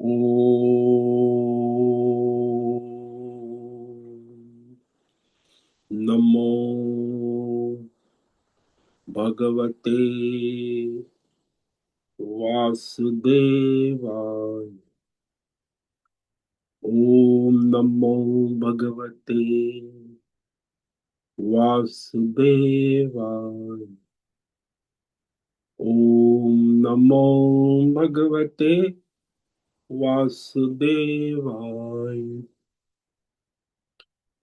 ओम नमो भगवते वासुदेवाय। ओम नमो भगवते वासुदेवाय। ओम नमो भगवते वासुदेवाय।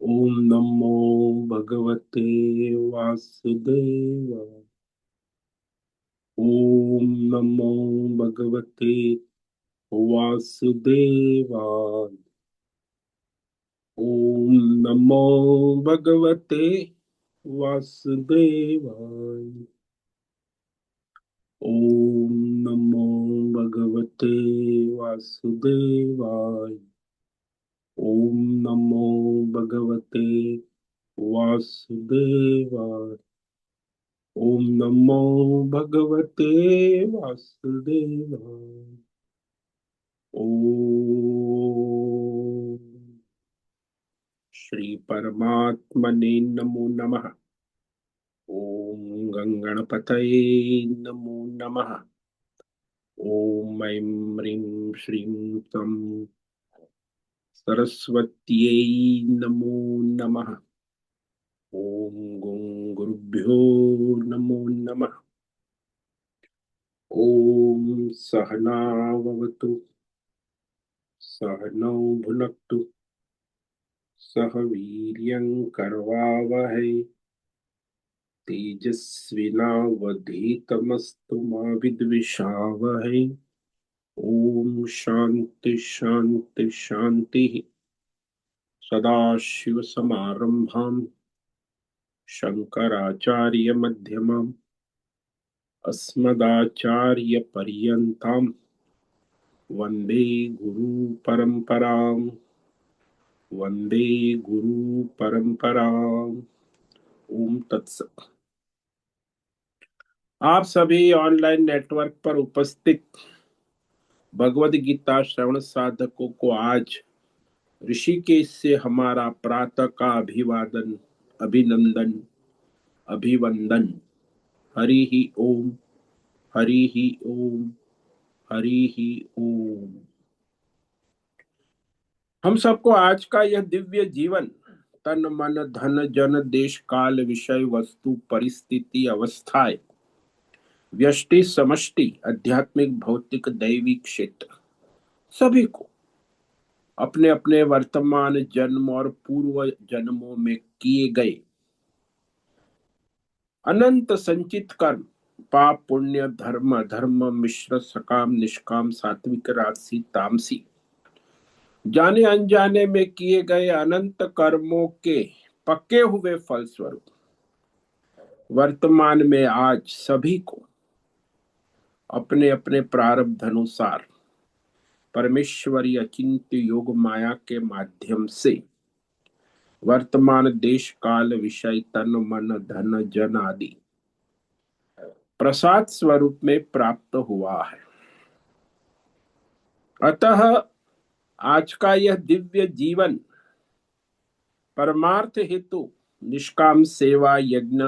ओम नमो भगवते वासुदेवाय। ओम नमो भगवते वासुदेवाय। ओम नमो भगवते वासुदेवाय। ओम नमो भगवते वासुदेवाय। ओम नमो भगवते वासुदेवाय। ओम नमो भगवते वासुदेवाय। ओम श्री परमात्मने नमो नमः। ओम गंगणपतये नमो नमः। ओम ऐं ह्रीं श्रीं तं सरस्वत्यै नमो नमः। ओम गुं गुरुभ्यो नमो नमः। ओम सहनाववतु सहनौ भुनक्तु सह वीर्यं करवावहै तेजस्विनावधीतमस्तु मा विद्विषावहै। ओम शांति शांति शांति। सदाशिवसमारम्भां शंकराचार्यमध्यमाम् अस्मदाचार्यपर्यन्तां वन्दे गुरुपरम्पराम्। वन्दे गुरुपरम्पराम्। ओम तत्सत। आप सभी ऑनलाइन नेटवर्क पर उपस्थित भगवद गीता श्रवण साधकों को आज ऋषिकेश से हमारा प्रातः का अभिवादन, अभिनंदन, अभिवंदन। हरि ही ओम, हरि ही ओम, हरि ही ओम। हम सबको आज का यह दिव्य जीवन तन मन धन जन देश काल विषय वस्तु परिस्थिति अवस्थाएं व्यष्टि समष्टि आध्यात्मिक भौतिक दैविक क्षेत्र सभी को अपने अपने वर्तमान जन्म और पूर्व जन्मों में किए गए अनंत संचित कर्म पाप पुण्य धर्म अधर्म मिश्र सकाम निष्काम सात्विक राजसी तामसी जाने अनजाने में किए गए अनंत कर्मों के पक्के हुए फलस्वरूप वर्तमान में आज सभी को अपने अपने प्रारब्ध अनुसार परमेश्वरी अचिंत्य योग माया के माध्यम से वर्तमान देश काल विषय तन मन धन जन आदि प्रसाद स्वरूप में प्राप्त हुआ है। अतः आज का यह दिव्य जीवन परमार्थ हेतु निष्काम सेवा यज्ञ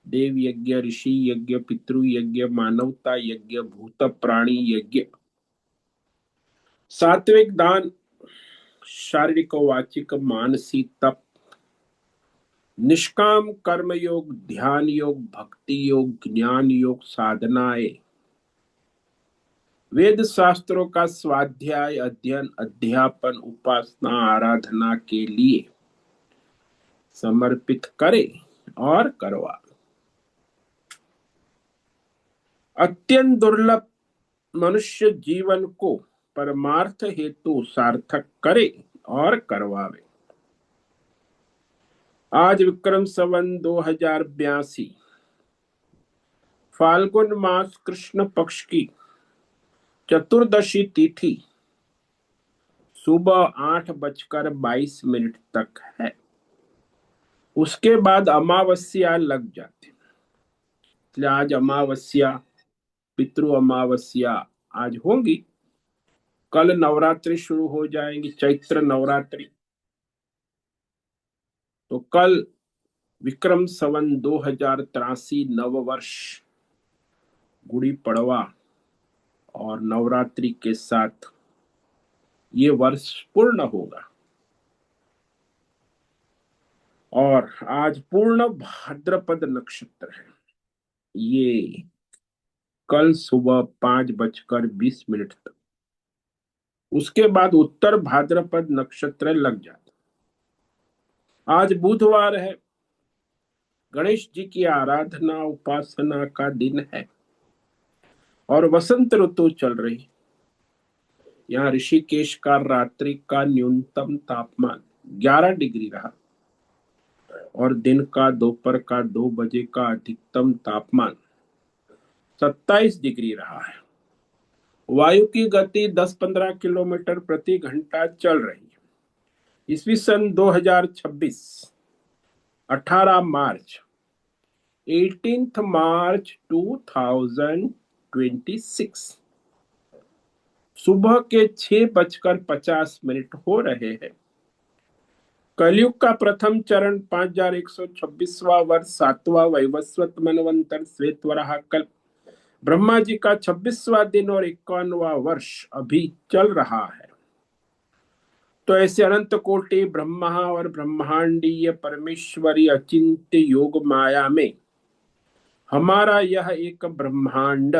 देव यज्ञ ऋषि यज्ञ पितृ यज्ञ मानवता यज्ञ भूत प्राणी यज्ञ सात्विक दान शारीरिक वाचिक मानसिक तप निष्काम कर्म योग ध्यान योग भक्ति योग ज्ञान योग साधनाएं वेद शास्त्रों का स्वाध्याय अध्ययन अध्यापन उपासना आराधना के लिए समर्पित करे और करवा अत्यंत दुर्लभ मनुष्य जीवन को परमार्थ हेतु सार्थक करे और करवावे। आज विक्रम संवत 2082 फाल्गुन मास कृष्ण पक्ष की चतुर्दशी तिथि सुबह 8:22 तक है। उसके बाद अमावस्या लग जाती है। आज अमावस्या पितृ अमावस्या आज होंगी। कल नवरात्रि शुरू हो जाएंगी, चैत्र नवरात्रि। तो कल विक्रम संवत 2083 नव वर्ष गुड़ी पड़वा और नवरात्रि के साथ ये वर्ष पूर्ण होगा। और आज पूर्ण भाद्रपद नक्षत्र है। ये कल सुबह 5:20 तक, उसके बाद उत्तर भाद्रपद नक्षत्र लग जाता। आज बुधवार है, गणेश जी की आराधना उपासना का दिन है और वसंत ऋतु चल रही। यहाँ ऋषिकेश का रात्रि का न्यूनतम तापमान 11 डिग्री रहा और दिन का दोपहर का 2 बजे का अधिकतम तापमान 27 डिग्री रहा है। वायु की गति 10-15 किलोमीटर प्रति घंटा चल रही है। ईस्वी सन 2026, 18 मार्च, 18 मार्च 2026, सुबह के 6:50 हो रहे हैं। कलयुग का प्रथम चरण 5126वां वर्ष, 7वां वैवस्वत मनवंतर श्वेत वराह कल्प, ब्रह्मा जी का 26वां दिन और 51वां वर्ष अभी चल रहा है। तो ऐसे अनंत कोटि ब्रह्मा और ब्रह्मांडीय परमेश्वरी अचिंत्य योग माया में हमारा यह एक ब्रह्मांड,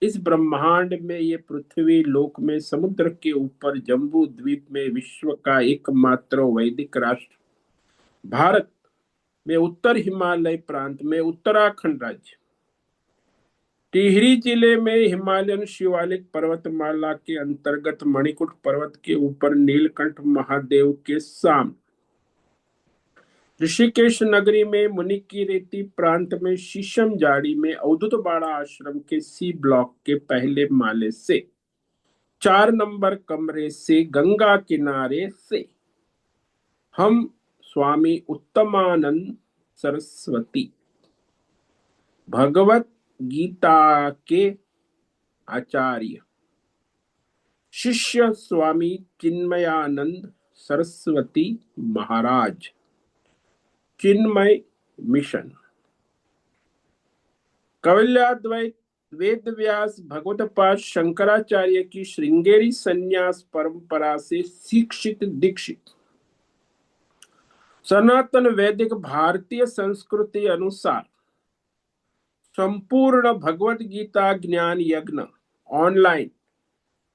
इस ब्रह्मांड में ये पृथ्वी लोक में समुद्र के ऊपर जम्बू द्वीप में विश्व का एकमात्र वैदिक राष्ट्र भारत में उत्तर हिमालय प्रांत में उत्तराखंड राज्य, टिहरी जिले में हिमालयन शिवालिक पर्वतमाला के अंतर्गत मणिकूट पर्वत के ऊपर नीलकंठ महादेव के सामने, ऋषिकेश नगरी में मुनि की रेती प्रांत में शीशम जाड़ी में अवधूत बाड़ा आश्रम के सी ब्लॉक के पहले माले से 4 नंबर कमरे से गंगा किनारे से हम स्वामी उत्तमानंद सरस्वती भगवत गीता के आचार्य शिष्य स्वामी चिन्मयानंद सरस्वती महाराज, चिन्मय मिशन, कौटिल्यद्वैत वेद व्यास भगवतपाद शंकराचार्य की श्रृंगेरी संन्यास परंपरा से शिक्षित दीक्षित, सनातन वैदिक भारतीय संस्कृति अनुसार संपूर्ण भगवत गीता ज्ञान यज्ञ ऑनलाइन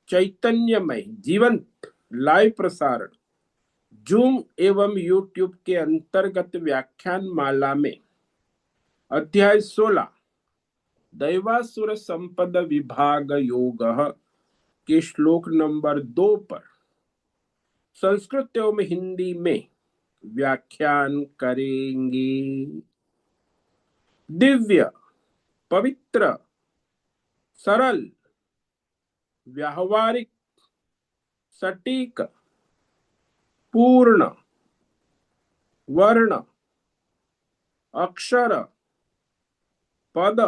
चैतन्यमय जीवंत लाइव प्रसारण जूम एवं यूट्यूब के अंतर्गत व्याख्यान माला में अध्याय 16 दैवासुर संपद विभाग योग के श्लोक नंबर 2 पर संस्कृत एवं हिंदी में व्याख्यान करेंगे। दिव्य, पवित्र, सरल, व्यावहारिक, सटीक, पूर्ण, वर्ण, अक्षर, पद,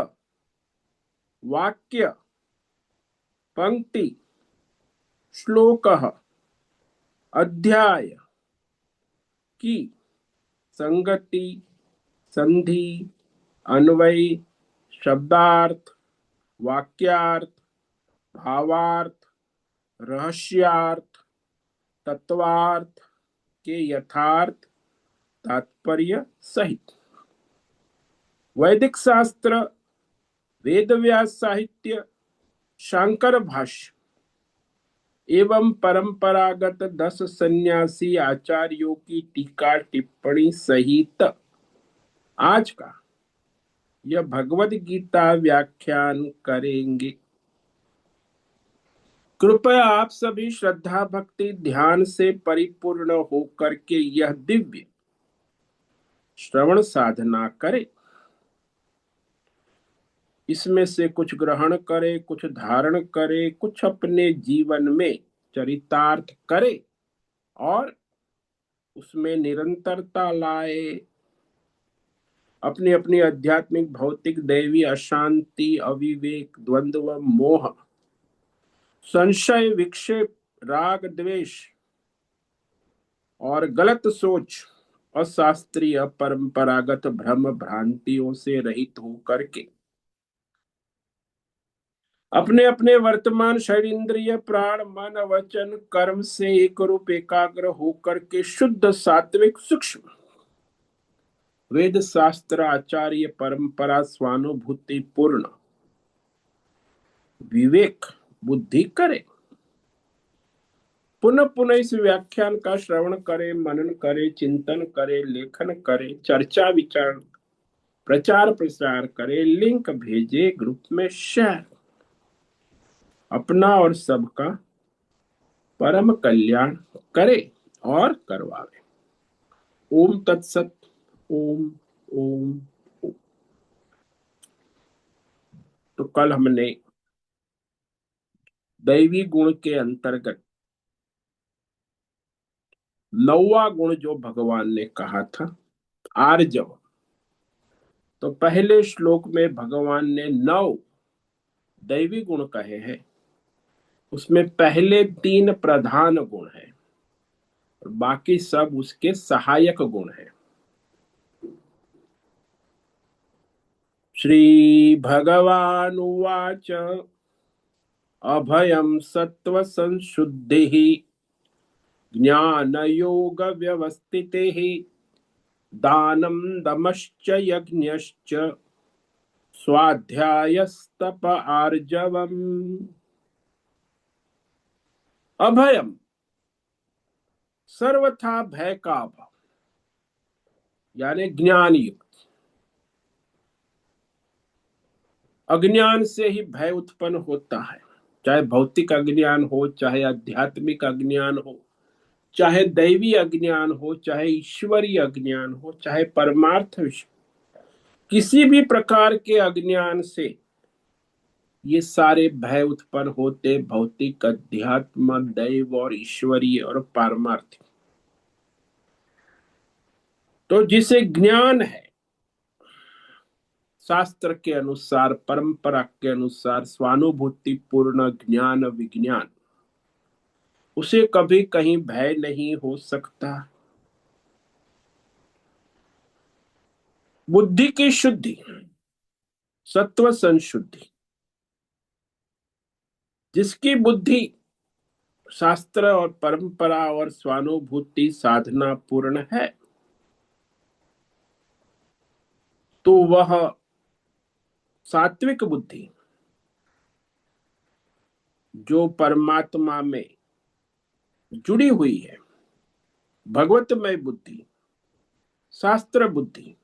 वाक्य, पंक्ति, श्लोक, अध्याय की संगति, संधि, अन्वय, शब्दार्थ, वाक्यार्थ, भावार्थ, रहस्यार्थ, तत्वार्थ के यथार्थ तात्पर्य सहित वैदिक शास्त्र, वेद व्यास साहित्य, शांकर भाष्य एवं परंपरागत 10 सन्यासी आचार्यों की टीका टिप्पणी सहित आज का यह भगवद गीता व्याख्यान करेंगे। कृपया आप सभी श्रद्धा भक्ति ध्यान से परिपूर्ण होकर के यह दिव्य श्रवण साधना करें। इसमें से कुछ ग्रहण करे, कुछ धारण करे, कुछ अपने जीवन में चरितार्थ करे और उसमें निरंतरता लाए। अपनी अपनी आध्यात्मिक, भौतिक, दैवी अशांति, अविवेक, द्वंद्व, मोह संशय, विक्षेप, राग, द्वेष और गलत सोच, अशास्त्रीय परंपरागत भ्रम भ्रांतियों से रहित होकर के अपने अपने वर्तमान शरीर, इंद्रिय, प्राण, मन, वचन, कर्म से एक रूप एकाग्र होकर के शुद्ध सात्विक सूक्ष्म वेद शास्त्र आचार्य परंपरा स्वानुभूति पूर्ण विवेक बुद्धि करे। पुनः पुनः इस व्याख्यान का श्रवण करे, मनन करे, चिंतन करे, लेखन करे, चर्चा विचार, प्रचार प्रसार करे, लिंक भेजे, ग्रुप में शेयर, अपना और सबका परम कल्याण करे और करवावे। ओम तत्सत। ओम ओम ओम। तो कल हमने दैवी गुण के अंतर्गत 9वां गुण जो भगवान ने कहा था आर्जव, तो पहले श्लोक में भगवान ने 9 दैवी गुण कहे हैं। उसमें पहले 3 प्रधान गुण हैं और बाकी सब उसके सहायक गुण हैं। श्री भगवान उवाच अभयम सत्व संशुद्धि ज्ञान योग व्यवस्थितिः दानं दमश्च यज्ञश्च स्वाध्यायस्तप आर्जवम्। अभयम सर्वथा भय का अभाव, यानी ज्ञान युक्त। अज्ञान से ही भय उत्पन्न होता है, चाहे भौतिक अज्ञान हो, चाहे आध्यात्मिक अज्ञान हो, चाहे दैवी अज्ञान हो, चाहे ईश्वरीय अज्ञान हो, चाहे परमार्थ विषय, किसी भी प्रकार के अज्ञान से ये सारे भय उत्पन्न होते, भौतिक, अध्यात्म, दैव और ईश्वरीय और पारमार्थिक। तो जिसे ज्ञान है, शास्त्र के अनुसार, परंपरा के अनुसार स्वानुभूति पूर्ण ज्ञान विज्ञान, उसे कभी कहीं भय नहीं हो सकता। बुद्धि की शुद्धि, सत्व संशुद्धि, जिसकी बुद्धि शास्त्र और परंपरा और स्वानुभूति साधना पूर्ण है, तो वह सात्विक बुद्धि जो परमात्मा में जुड़ी हुई है, भगवतमय बुद्धि, शास्त्र बुद्धि,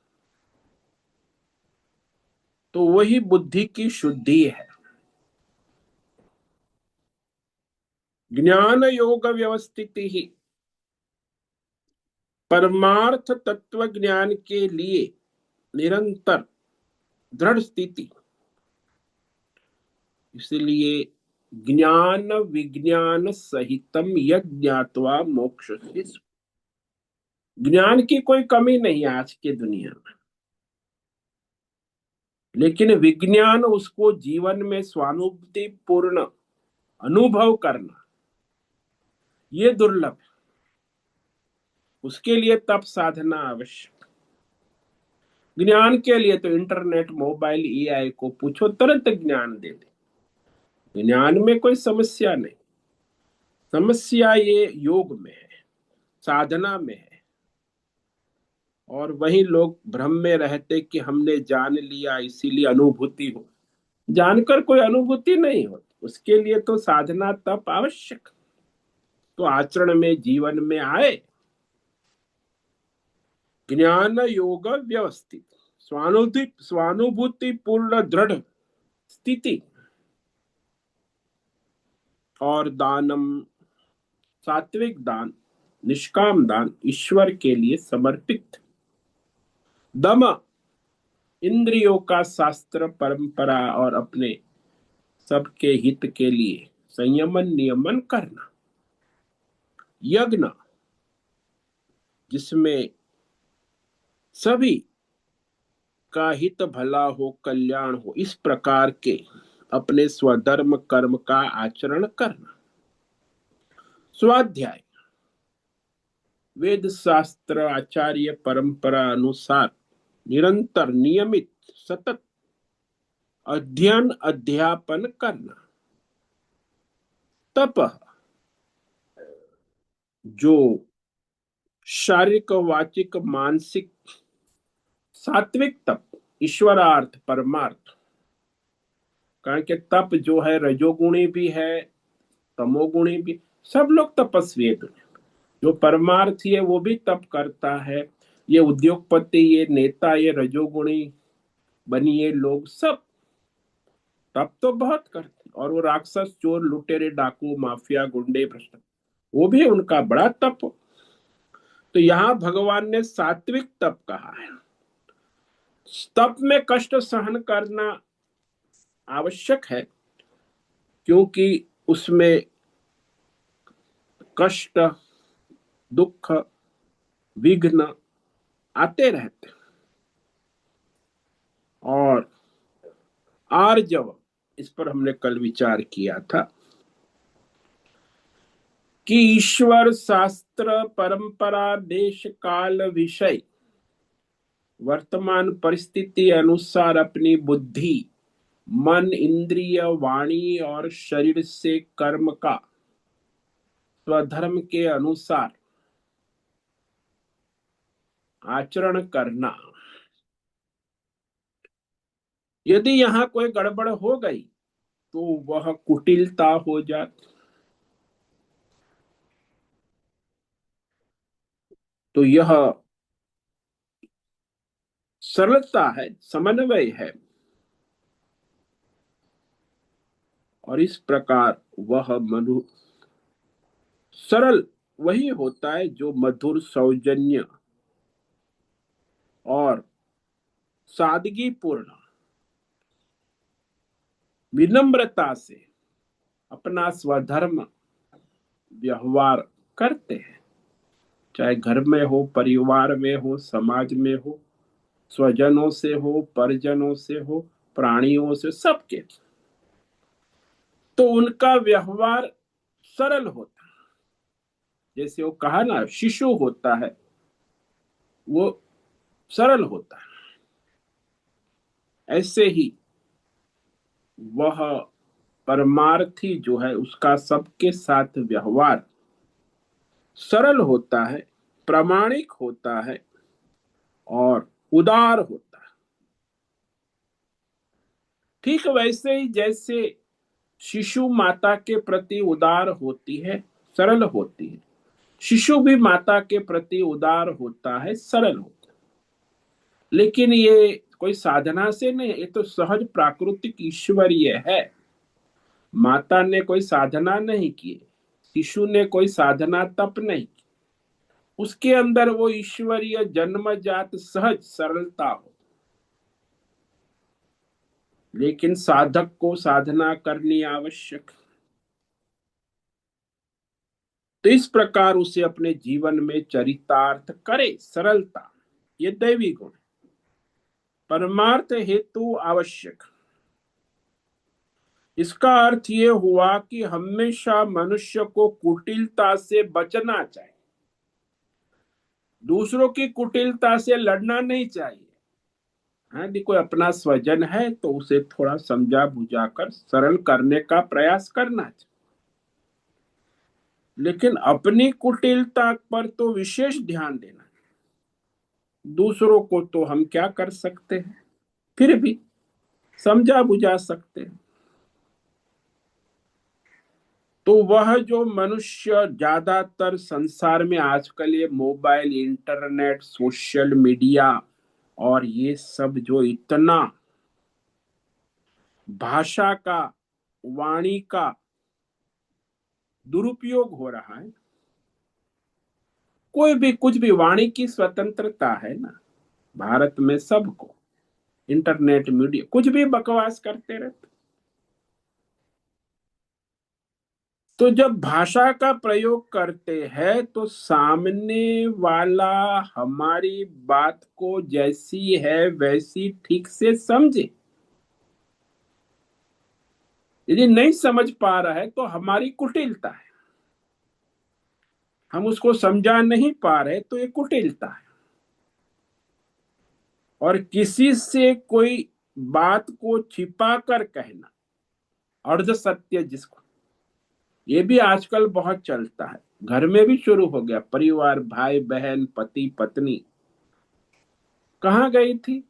तो वही बुद्धि की शुद्धि है। ज्ञान योग व्यवस्थिति ही, परमार्थ तत्व ज्ञान के लिए निरंतर दृढ़ स्थिति, इसलिए ज्ञान विज्ञान सहितम यज्ञात्वा मोक्ष। ज्ञान की कोई कमी नहीं है आज के दुनिया में, लेकिन विज्ञान उसको जीवन में स्वानुभूति पूर्ण अनुभव करना ये दुर्लभ है। उसके लिए तप साधना आवश्यक। ज्ञान के लिए तो इंटरनेट, मोबाइल, एआई को पूछो, तुरंत ज्ञान दे दे। ज्ञान में कोई समस्या नहीं, समस्या ये योग में है, साधना में है। और वही लोग भ्रम में रहते कि हमने जान लिया इसीलिए अनुभूति हो। जानकर कोई अनुभूति नहीं होती, उसके लिए तो साधना तप आवश्यक। तो आचरण में, जीवन में आए। ज्ञान योग व्यवस्थित, स्वानुभूति पूर्ण दृढ़ स्थिति, और दानम सात्विक दान, निष्काम दान, ईश्वर के लिए समर्पित। दम इंद्रियों का शास्त्र परंपरा और अपने सबके हित के लिए संयमन नियमन करना। यज्ञ जिसमें सभी का हित भला हो, कल्याण हो, इस प्रकार के अपने स्वधर्म कर्म का आचरण करना। स्वाध्याय, वेद शास्त्र आचार्य परंपरा अनुसार निरंतर नियमित सतत अध्ययन अध्यापन करना। तप, जो शारीरिक वाचिक मानसिक सात्विक तप, ईश्वरार्थ परमार्थ। कारण कि तप जो है रजोगुणी भी है, तमोगुणी भी, सब लोग तपस्वी है। जो परमार्थी है वो भी तप करता है। ये उद्योगपति, ये नेता, ये रजोगुणी बनिए लोग सब तप तो बहुत करते। और वो राक्षस, चोर, लुटेरे, डाकू, माफिया, गुंडे, भ्रष्ट, वो भी उनका बड़ा तप। तो यहाँ भगवान ने सात्विक तप कहा है। तप में कष्ट सहन करना आवश्यक है, क्योंकि उसमें कष्ट, दुख, विघ्न आते रहते। और आर्जव, इस पर हमने कल विचार किया था कि ईश्वर, शास्त्र, परंपरा, देश, काल, विषय वर्तमान परिस्थिति अनुसार अपनी बुद्धि, मन, इंद्रिय, वाणी और शरीर से कर्म का स्वधर्म के अनुसार आचरण करना। यदि यहाँ कोई गड़बड़ हो गई तो वह कुटिलता हो जाती। तो यह सरलता है, समन्वय है। और इस प्रकार वह मनु सरल वही होता है जो मधुर, सौजन्य और सादगी पूर्ण विनम्रता से अपना स्वधर्म व्यवहार करते हैं। चाहे घर में हो, परिवार में हो, समाज में हो, स्वजनों से हो, परिजनों से हो, प्राणियों से, सबके। तो उनका व्यवहार सरल होता है। जैसे वो कहा ना, शिशु होता है वो सरल होता है, ऐसे ही वह परमार्थी जो है उसका सबके साथ व्यवहार सरल होता है, प्रामाणिक होता है और उदार होता है। ठीक वैसे ही जैसे शिशु माता के प्रति उदार होती है, सरल होती है, शिशु भी माता के प्रति उदार होता है, सरल होता है। लेकिन ये कोई साधना से नहीं, ये तो सहज प्राकृतिक ईश्वरीय है। माता ने कोई साधना नहीं की, शिशु ने कोई साधना तप नहीं की, उसके अंदर वो ईश्वरीय जन्मजात सहज सरलता हो। लेकिन साधक को साधना करनी आवश्यक। तो इस प्रकार उसे अपने जीवन में चरितार्थ करे। सरलता ये दैवी गुण, परमार्थ हेतु आवश्यक। इसका अर्थ ये हुआ कि हमेशा मनुष्य को कुटिलता से बचना चाहिए, दूसरों की कुटिलता से लड़ना नहीं चाहिए। हाँ, यदि कोई अपना स्वजन है तो उसे थोड़ा समझा बुझाकर सरल करने का प्रयास करना चाहिए। लेकिन अपनी कुटिलता पर तो विशेष ध्यान देना। दूसरों को तो हम क्या कर सकते हैं, फिर भी समझा बुझा सकते हैं। तो वह जो मनुष्य ज्यादातर संसार में आजकल ये मोबाइल, इंटरनेट, सोशल मीडिया और ये सब जो इतना भाषा का, वाणी का दुरुपयोग हो रहा है। कोई भी कुछ भी, वाणी की स्वतंत्रता है ना भारत में सबको। इंटरनेट, मीडिया, कुछ भी बकवास करते रहते। तो जब भाषा का प्रयोग करते हैं तो सामने वाला हमारी बात को जैसी है वैसी ठीक से समझे। यदि नहीं समझ पा रहा है तो हमारी कुटिलता है, हम उसको समझा नहीं पा रहे तो ये कुटिलता है। और किसी से कोई बात को छिपा कर कहना, अर्ध सत्य जिसको, ये भी आजकल बहुत चलता है, घर में भी शुरू हो गया। परिवार, भाई बहन, पति पत्नी, कहाँ गई थी?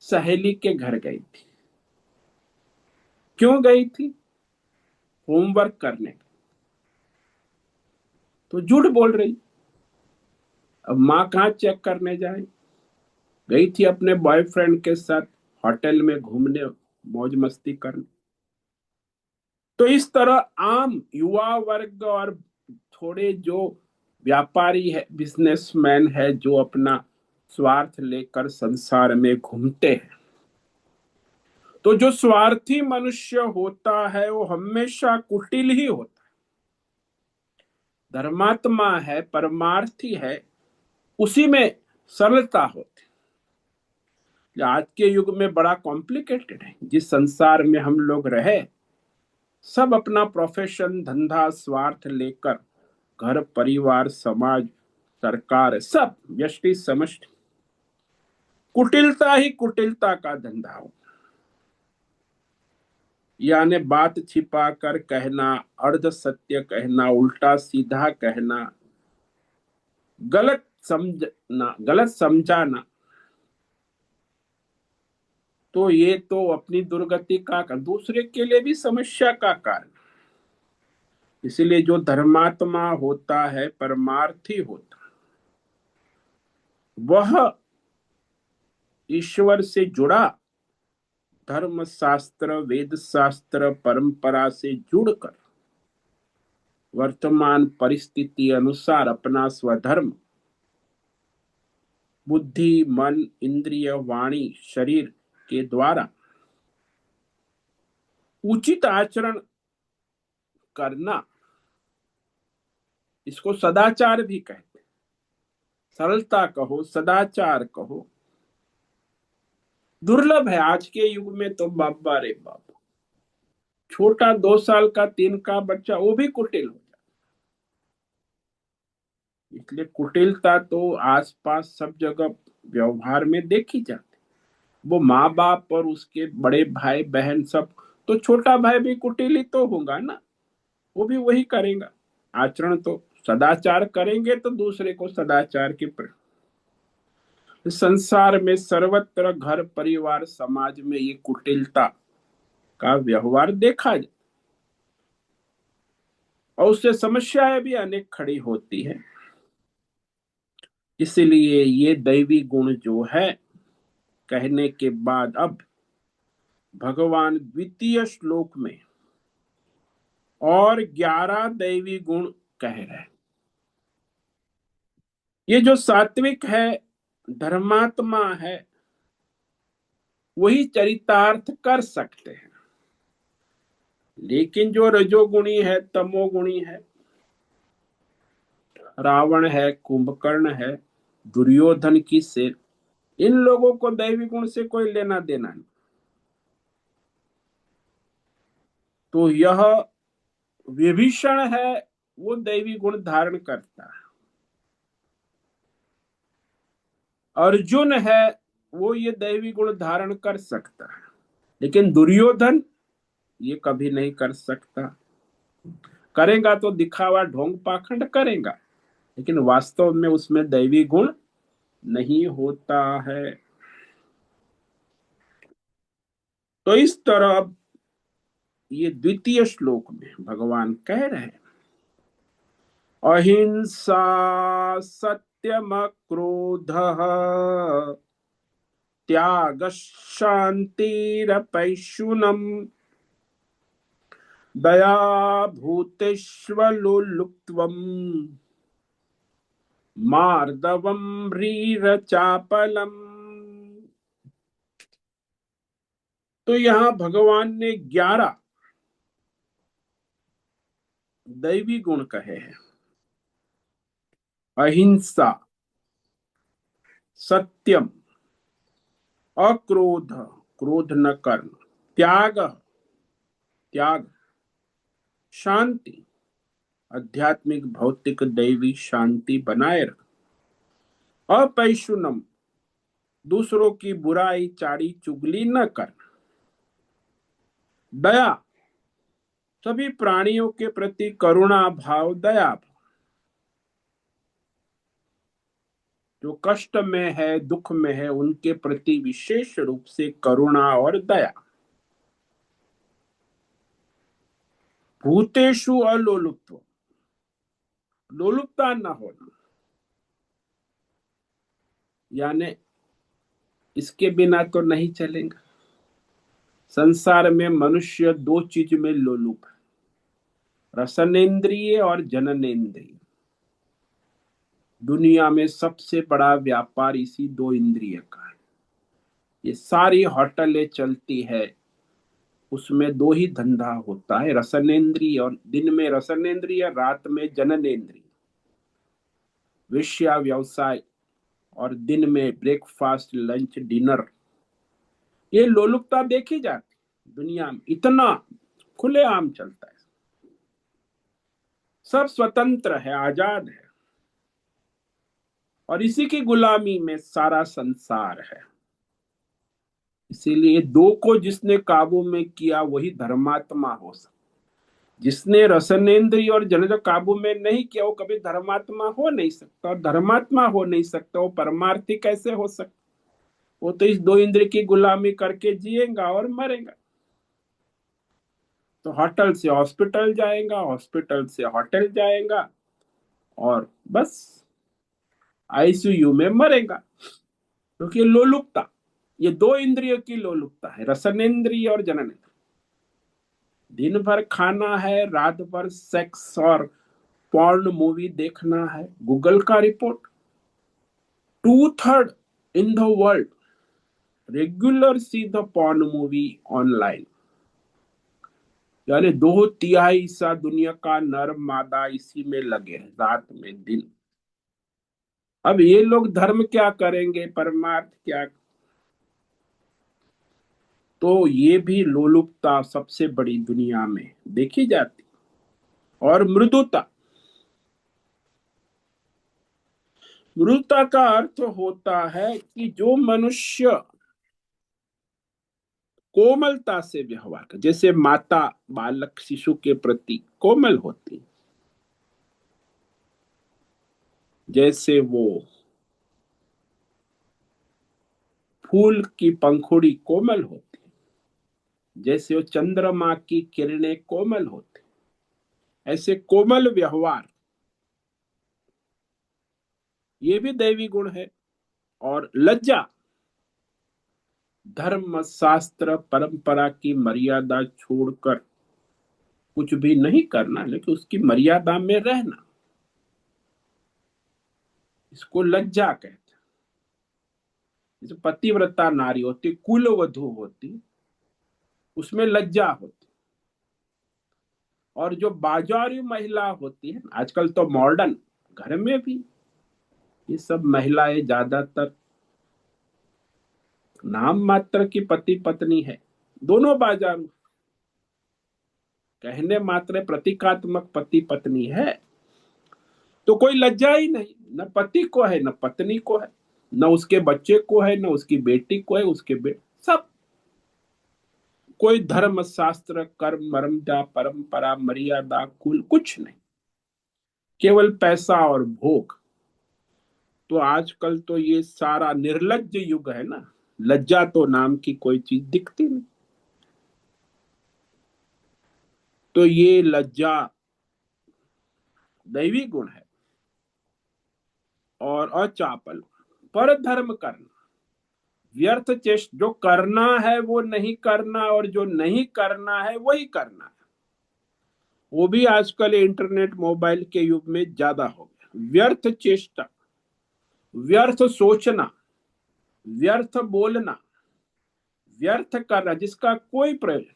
सहेली के घर गई थी। क्यों गई थी? होमवर्क करने। तो झूठ बोल रही। अब माँ कहाँ चेक करने जाए? गई थी अपने बॉयफ्रेंड के साथ होटल में घूमने, मौज मस्ती करने। तो इस तरह आम युवा वर्ग और थोड़े जो व्यापारी है, बिजनेसमैन है, जो अपना स्वार्थ लेकर संसार में घूमते हैं, तो जो स्वार्थी मनुष्य होता है वो हमेशा कुटिल ही होता है। धर्मात्मा है, परमार्थी है, उसी में सरलता होती है। आज के युग में बड़ा कॉम्प्लिकेटेड है। जिस संसार में हम लोग रहे, सब अपना प्रोफेशन, धंधा, स्वार्थ लेकर घर परिवार समाज सरकार सब व्यष्टि समष्टि, कुटिलता ही कुटिलता का धंधा हो। यानी बात छिपा कर कहना, अर्ध सत्य कहना, उल्टा सीधा कहना, गलत समझाना, तो ये तो अपनी दुर्गति का, दूसरे के लिए भी समस्या का कारण। इसलिए जो धर्मात्मा होता है, परमार्थी होता, वह ईश्वर से जुड़ा, धर्म शास्त्र, वेद शास्त्र, परंपरा से जुड़कर वर्तमान परिस्थिति अनुसार अपना स्वधर्म, बुद्धि, मन, इंद्रिय, वाणी, शरीर के द्वारा उचित आचरण करना, इसको सदाचार भी कहते हैं। सरलता कहो, सदाचार कहो, दुर्लभ है आज के युग में। तो बाबा रे बाबा, छोटा 2 साल का, 3 का बच्चा, वो भी कुटिल हो जाए। इसलिए कुटिलता तो आसपास सब जगह व्यवहार में देखी जाती। वो माँ बाप और उसके बड़े भाई बहन सब, तो छोटा भाई भी कुटिल ही तो होगा ना, वो भी वही करेगा। आचरण तो सदाचार करेंगे तो दूसरे को सदाचार के संसार में सर्वत्र घर परिवार समाज में ये कुटिलता का व्यवहार देखा जाए, और उससे समस्याएं भी अनेक खड़ी होती है। इसलिए ये दैवी गुण जो है, कहने के बाद अब भगवान द्वितीय श्लोक में और 11 दैवी गुण कह रहे हैं। ये जो सात्विक है, धर्मात्मा है, वही चरितार्थ कर सकते हैं। लेकिन जो रजोगुणी है, तमोगुणी है, रावण है, कुंभकर्ण है, दुर्योधन की सेना, इन लोगों को दैवी गुण से कोई लेना देना नहीं। तो यह विभीषण है, वो दैवी गुण धारण करता है। अर्जुन है, वो ये दैवी गुण धारण कर सकता है। लेकिन दुर्योधन ये कभी नहीं कर सकता। करेगा तो दिखावा, ढोंग पाखंड करेगा, लेकिन वास्तव में उसमें दैवी गुण नहीं होता है। तो इस तरह ये द्वितीय श्लोक में भगवान कह रहे हैं, अहिंसा, सत्यम, क्रोध, त्याग, शांतिरपैशुनम, दया, भूतेष्वलुलुप्त्वम्, मार्दवम, ह्रीरचापलम। तो यहां भगवान ने 11 दैवी गुण कहे हैं। अहिंसा, सत्यम, अक्रोध, क्रोध न करना, त्याग, त्याग, शांति, आध्यात्मिक भौतिक दैवी शांति बनाए रख। अपैशुनम, दूसरों की बुराई चाड़ी चुगली न कर। दया, सभी प्राणियों के प्रति करुणा भाव, दया भाव। जो कष्ट में है, दुख में है, उनके प्रति विशेष रूप से करुणा और दया। भूतेषु अलोलुप्त्व, लोलुपता न होना, यानी इसके बिना तो नहीं चलेगा। संसार में मनुष्य दो चीज में लोलुप है, रसनेन्द्रिय और जननेन्द्रिय। दुनिया में सबसे बड़ा व्यापार इसी दो इंद्रिय का है। ये सारी होटलें चलती है, उसमें दो ही धंधा होता है, रसनेन्द्रिय, और दिन में रसनेन्द्रिय, रात में जननेन्द्रिय। वेश्या व्यवसाय और दिन में ब्रेकफास्ट लंच डिनर, ये लोलुपता देखी जाती दुनिया में, इतना खुलेआम चलता है। सब स्वतंत्र है, आजाद है, और इसी की गुलामी में सारा संसार है। इसीलिए दो को जिसने काबू में किया वही धर्मात्मा हो सकता। जिसने रसनेन्द्रिय और जनन काबू में नहीं किया वो कभी धर्मात्मा हो नहीं सकता, और धर्मात्मा हो नहीं सकता वो परमार्थी कैसे हो सकता। वो तो इस दो इंद्रिय की गुलामी करके जिएगा और मरेगा। तो होटल से हॉस्पिटल जाएगा, हॉस्पिटल से होटल जाएगा, और बस आईसीयू में मरेगा। क्योंकि लोलुपता, ये दो इंद्रियों की लोलुपता है, रसनेन्द्रिय और जनन। दिन भर खाना है, रात भर सेक्स और पॉर्न मूवी देखना है। गूगल का report, 2/3 in the world regular see the porn movie online. यानी 2/3 सा दुनिया का नर मादा इसी में लगे हैं, रात में दिन। अब ये लोग धर्म क्या करेंगे, परमार्थ क्या। तो ये भी लोलुपता सबसे बड़ी दुनिया में देखी जाती। और मृदुता, मृदुता का अर्थ होता है कि जो मनुष्य कोमलता से व्यवहार कर, जैसे माता बालक शिशु के प्रति कोमल होती, जैसे वो फूल की पंखुड़ी कोमल होती, जैसे वो चंद्रमा की किरणें कोमल होती, ऐसे कोमल व्यवहार ये भी दैवी गुण है। और लज्जा, धर्म शास्त्र परंपरा की मर्यादा छोड़कर कुछ भी नहीं करना, लेकिन उसकी मर्यादा में रहना, इसको लज्जा कहते हैं। जैसे पतिव्रता नारी होती, कुलवधू होती, उसमें लज्जा होती। और जो बाजारी महिला होती है, आजकल तो मॉडर्न घर में भी ये सब महिलाएं ज्यादातर नाम मात्र की पति पत्नी है, दोनों बाजार कहने मात्र प्रतीकात्मक पति पत्नी है। तो कोई लज्जा ही नहीं, न पति को है न पत्नी को है, न उसके बच्चे को है न उसकी बेटी को है, उसके सब। कोई धर्म शास्त्र कर्म मर्मजा परंपरा मर्यादा कुल कुछ नहीं, केवल पैसा और भोग। तो आजकल तो ये सारा निर्लज्ज युग है ना, लज्जा तो नाम की कोई चीज दिखती नहीं। तो ये लज्जा दैवी गुण है। और अचापल, पर धर्म करना, व्यर्थ चेष्ट, जो करना है वो नहीं करना, और जो नहीं करना है वही करना है। वो भी आजकल इंटरनेट मोबाइल के युग में ज्यादा हो गया। व्यर्थ चेष्टा, व्यर्थ सोचना, व्यर्थ बोलना, व्यर्थ करना जिसका कोई प्रयोजन,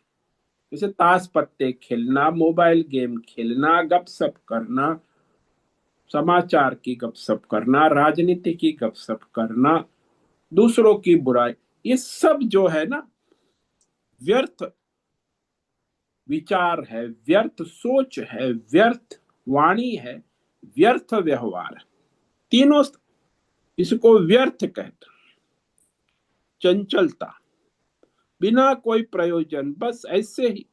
जैसे ताश पत्ते खेलना, मोबाइल गेम खेलना, गपशप करना, समाचार की गपशप करना, राजनीति की गपशप करना, दूसरों की बुराई, ये सब जो है ना, व्यर्थ विचार है, व्यर्थ सोच है, व्यर्थ वाणी है, व्यर्थ व्यवहार है। तीनों इसको व्यर्थ कहते हैं। चंचलता, बिना कोई प्रयोजन, बस ऐसे ही।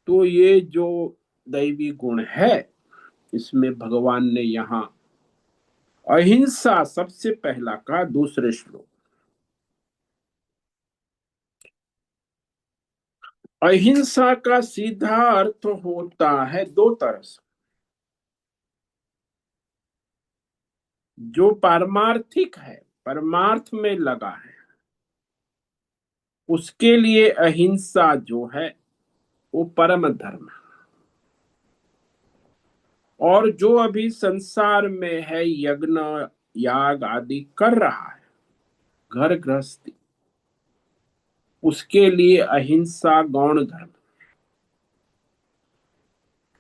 तो ये जो दैवी गुण है, इसमें भगवान ने यहां अहिंसा सबसे पहला कहा। दूसरे श्लोक, अहिंसा का सीधा अर्थ होता है दो तरह से। जो पारमार्थिक है, परमार्थ में लगा है, उसके लिए अहिंसा जो है वो परम धर्म है। और जो अभी संसार में है, यज्ञ याग आदि कर रहा है, घर गृहस्थी, उसके लिए अहिंसा गौण धर्म।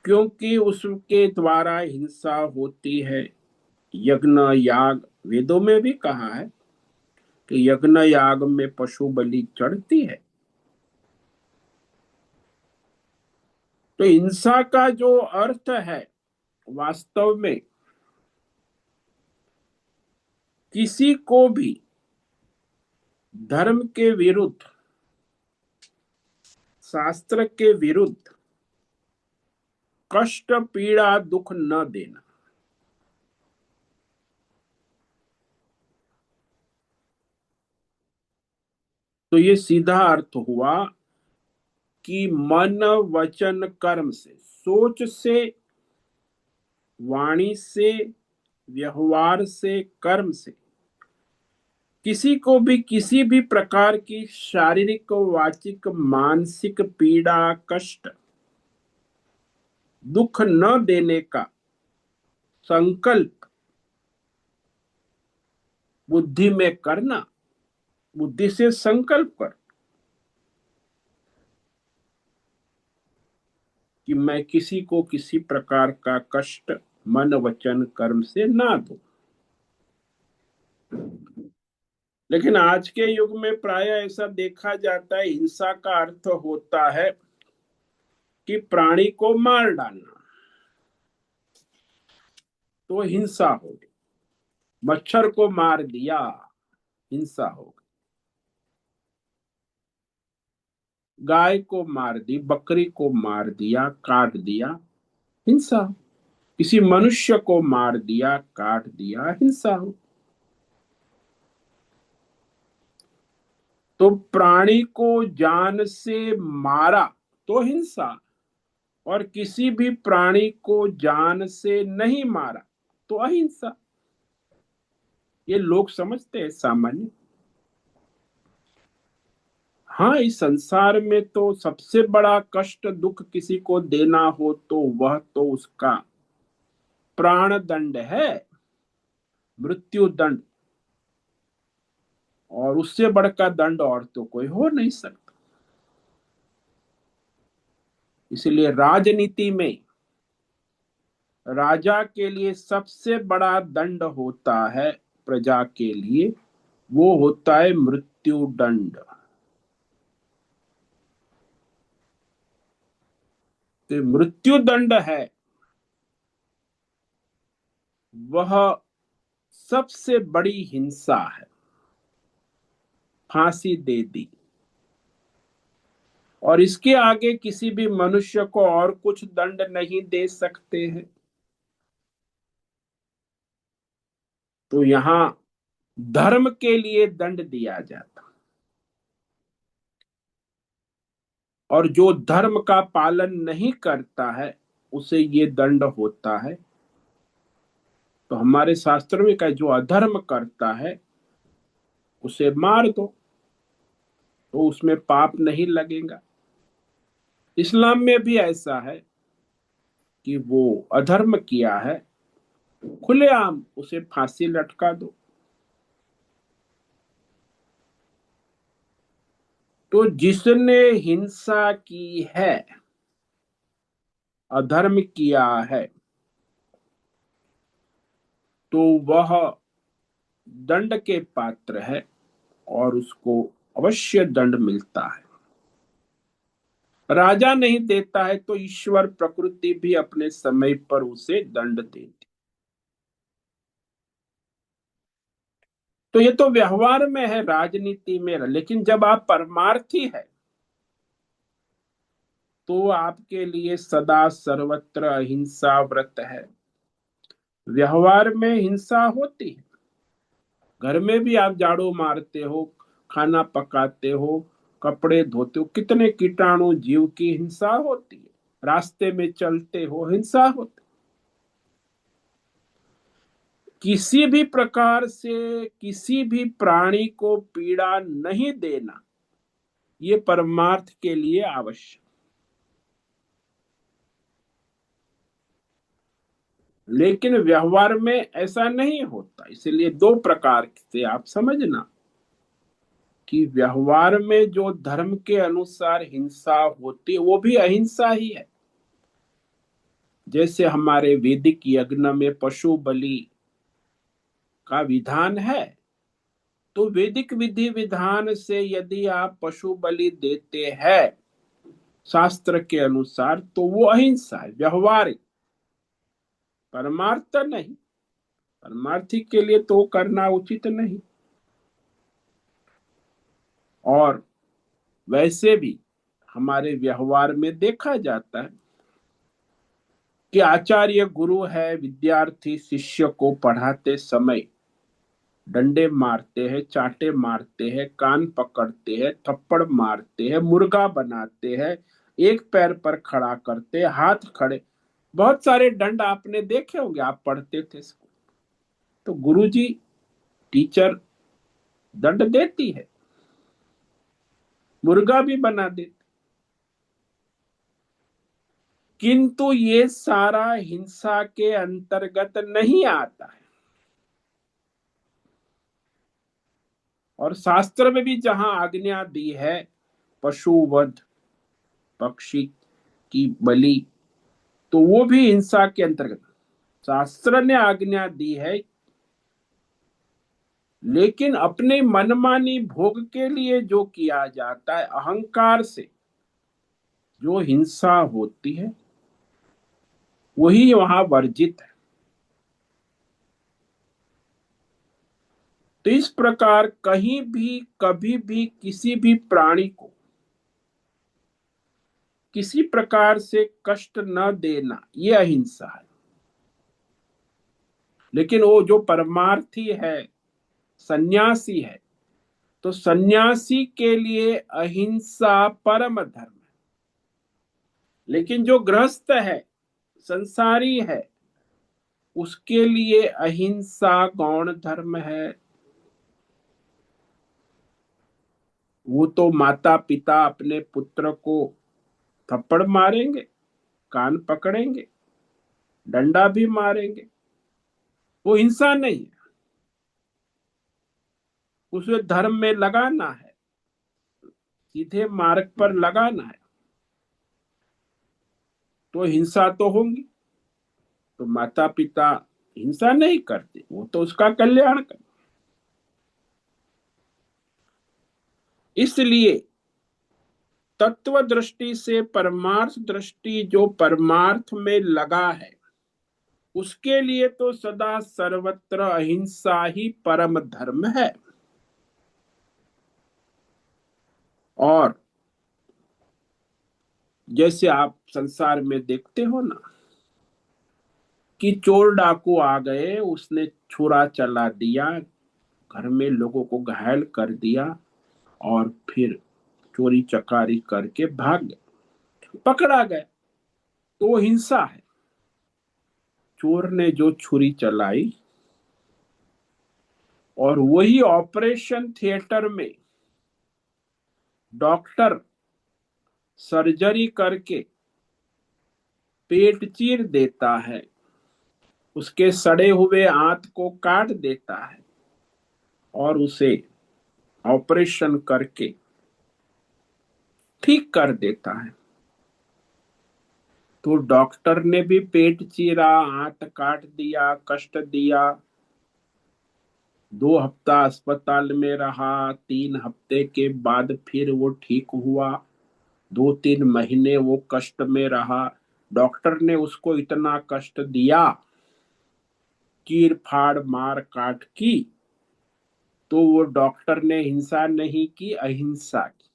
क्योंकि उसके द्वारा हिंसा होती है। यज्ञ याग, वेदों में भी कहा है कि यज्ञ याग में पशु बलि चढ़ती है। तो हिंसा का जो अर्थ है, वास्तव में किसी को भी धर्म के विरुद्ध, शास्त्र के विरुद्ध कष्ट पीड़ा दुख न देना। तो ये सीधा अर्थ हुआ कि मन वचन कर्म से, सोच से, वाणी से, व्यवहार से, कर्म से किसी को भी किसी भी प्रकार की शारीरिक, वाचिक, मानसिक पीड़ा, कष्ट, दुख न देने का संकल्प बुद्धि में करना। बुद्धि से संकल्प कर कि मैं किसी को किसी प्रकार का कष्ट मन वचन कर्म से ना दूं। लेकिन आज के युग में प्राय ऐसा देखा जाता है, हिंसा का अर्थ होता है कि प्राणी को मार डालना, तो हिंसा हो गई। मच्छर को मार दिया, हिंसा हो गई। गाय को मार दी, बकरी को मार दिया, काट दिया, हिंसा। किसी मनुष्य को मार दिया, काट दिया, हिंसा हो। तो प्राणी को जान से मारा तो हिंसा, और किसी भी प्राणी को जान से नहीं मारा तो अहिंसा। ये लोग समझते हैं सामान्य। हाँ, इस संसार में तो सबसे बड़ा कष्ट दुख किसी को देना हो तो वह तो उसका प्राण दंड है, मृत्यु दंड। और उससे बढ़कर दंड और तो कोई हो नहीं सकता। इसलिए राजनीति में राजा के लिए सबसे बड़ा दंड होता है प्रजा के लिए, वो होता है मृत्यु दंड। तो मृत्यु दंड है, वह सबसे बड़ी हिंसा है। फांसी दे दी, और इसके आगे किसी भी मनुष्य को और कुछ दंड नहीं दे सकते हैं। तो यहां धर्म के लिए दंड दिया जाता, और जो धर्म का पालन नहीं करता है उसे ये दंड होता है। तो हमारे शास्त्र में क्या, जो अधर्म करता है उसे मार दो, तो उसमें पाप नहीं लगेगा। इस्लाम में भी ऐसा है कि वो अधर्म किया है, खुलेआम उसे फांसी लटका दो। तो जिसने हिंसा की है, अधर्म किया है, तो वह दंड के पात्र है। और उसको अवश्य दंड मिलता है। राजा नहीं देता है तो ईश्वर प्रकृति भी अपने समय पर उसे दंड देती। तो ये तो व्यवहार में है, राजनीति में, लेकिन जब आप परमार्थी है तो आपके लिए सदा सर्वत्र अहिंसा व्रत है। व्यवहार में हिंसा होती है, घर में भी आप झाड़ू मारते हो, खाना पकाते हो, कपड़े धोते हो, कितने कीटाणु जीव की हिंसा होती है। रास्ते में चलते हो, हिंसा होती। किसी भी प्रकार से किसी भी प्राणी को पीड़ा नहीं देना, ये परमार्थ के लिए आवश्यक। लेकिन व्यवहार में ऐसा नहीं होता, इसलिए दो प्रकार से आप समझना कि व्यवहार में जो धर्म के अनुसार हिंसा होती है वो भी अहिंसा ही है। जैसे हमारे वैदिक यज्ञ में पशु बलि का विधान है, तो वैदिक विधि विधान से यदि आप पशु बलि देते हैं शास्त्र के अनुसार तो वो अहिंसा है, व्यवहारिक, परमार्थ नहीं। परमार्थी के लिए तो करना उचित नहीं। और वैसे भी हमारे व्यवहार में देखा जाता है कि आचार्य गुरु है, विद्यार्थी शिष्य को पढ़ाते समय डंडे मारते हैं, चांटे मारते हैं, कान पकड़ते हैं, थप्पड़ मारते हैं, मुर्गा बनाते हैं, एक पैर पर खड़ा करते हैं, हाथ खड़े, बहुत सारे दंड आपने देखे होंगे, आप पढ़ते थे स्कूल। तो गुरुजी, टीचर दंड देती है, मुर्गा भी बना देती। किंतु ये सारा हिंसा के अंतर्गत नहीं आता है। और शास्त्र में भी जहां आज्ञा दी है पशु वध, पक्षी की बलि, तो वो भी हिंसा के अंतर्गत शास्त्र ने आज्ञा दी है। लेकिन अपने मनमानी भोग के लिए जो किया जाता है, अहंकार से जो हिंसा होती है, वही वहां वर्जित है। तो इस प्रकार कहीं भी कभी भी किसी भी प्राणी को किसी प्रकार से कष्ट न देना, ये अहिंसा है। लेकिन वो जो परमार्थी है, सन्यासी है, तो सन्यासी के लिए अहिंसा परम धर्म है। लेकिन जो गृहस्थ है, संसारी है, उसके लिए अहिंसा गौण धर्म है। वो तो माता पिता अपने पुत्र को थप्पड़ मारेंगे, कान पकड़ेंगे, डंडा भी मारेंगे, वो हिंसा नहीं है, उसे धर्म में लगाना है, सीधे मार्ग पर लगाना है। तो हिंसा तो होगी। तो माता पिता हिंसा नहीं करते, वो तो उसका कल्याण करते। इसलिए तत्व दृष्टि से परमार्थ दृष्टि जो परमार्थ में लगा है, उसके लिए तो सदा सर्वत्र अहिंसा ही परम धर्म है। और जैसे आप संसार में देखते हो ना कि चोर डाकू आ गए, उसने छुरा चला दिया, घर में लोगों को घायल कर दिया, और फिर चोरी चकारी करके भाग गए, पकड़ा गया, तो वो हिंसा है। चोर ने जो छुरी चलाई, और वही ऑपरेशन थिएटर में डॉक्टर सर्जरी करके पेट चीर देता है, उसके सड़े हुए आंत को काट देता है, और उसे ऑपरेशन करके ठीक कर देता है। तो डॉक्टर ने भी पेट चीरा, आंत काट दिया, कष्ट दिया, 2 हफ्ता अस्पताल में रहा, 3 हफ्ते के बाद फिर वो ठीक हुआ, 2-3 महीने वो कष्ट में रहा। डॉक्टर ने उसको इतना कष्ट दिया, चीर फाड़ मार काट की, तो वो डॉक्टर ने हिंसा नहीं की, अहिंसा की।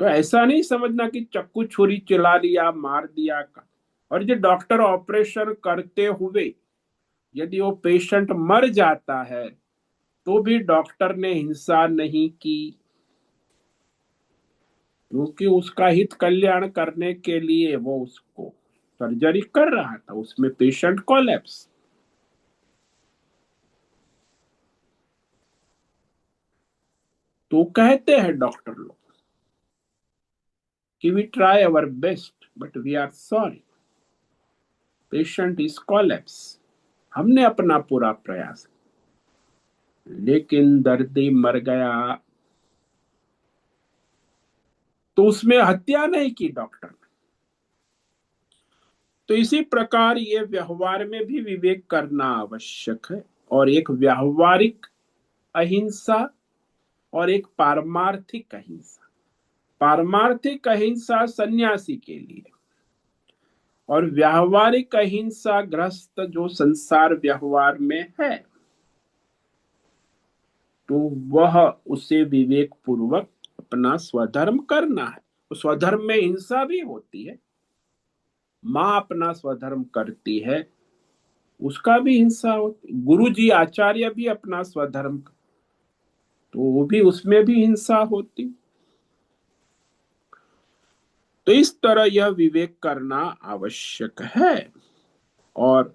तो ऐसा नहीं समझना कि चक्कू छुरी चला लिया मार दिया का। और जो डॉक्टर ऑपरेशन करते हुए यदि वो पेशेंट मर जाता है तो भी डॉक्टर ने हिंसा नहीं की, क्योंकि उसका हित कल्याण करने के लिए वो उसको सर्जरी कर रहा था, उसमें पेशेंट कोलैप्स। तो कहते हैं डॉक्टर लोग कि we try our best but we are sorry, patient is collapse. हमने अपना पूरा प्रयास, लेकिन दर्दी मर गया। तो उसमें हत्या नहीं की डॉक्टर ने। तो इसी प्रकार ये व्यवहार में भी विवेक करना आवश्यक है, और एक व्यावहारिक अहिंसा और एक पारमार्थिक अहिंसा। पारमार्थिक अहिंसा सन्यासी के लिए, और व्यावहारिक अहिंसा गृहस्थ जो संसार व्यवहार में है, तो वह उसे विवेक पूर्वक अपना स्वधर्म करना है। तो स्वधर्म में हिंसा भी होती है, माँ अपना स्वधर्म करती है, उसका भी हिंसा होती, गुरु जी आचार्य भी अपना स्वधर्म, तो वो भी, उसमें भी हिंसा होती। तो इस तरह यह विवेक करना आवश्यक है। और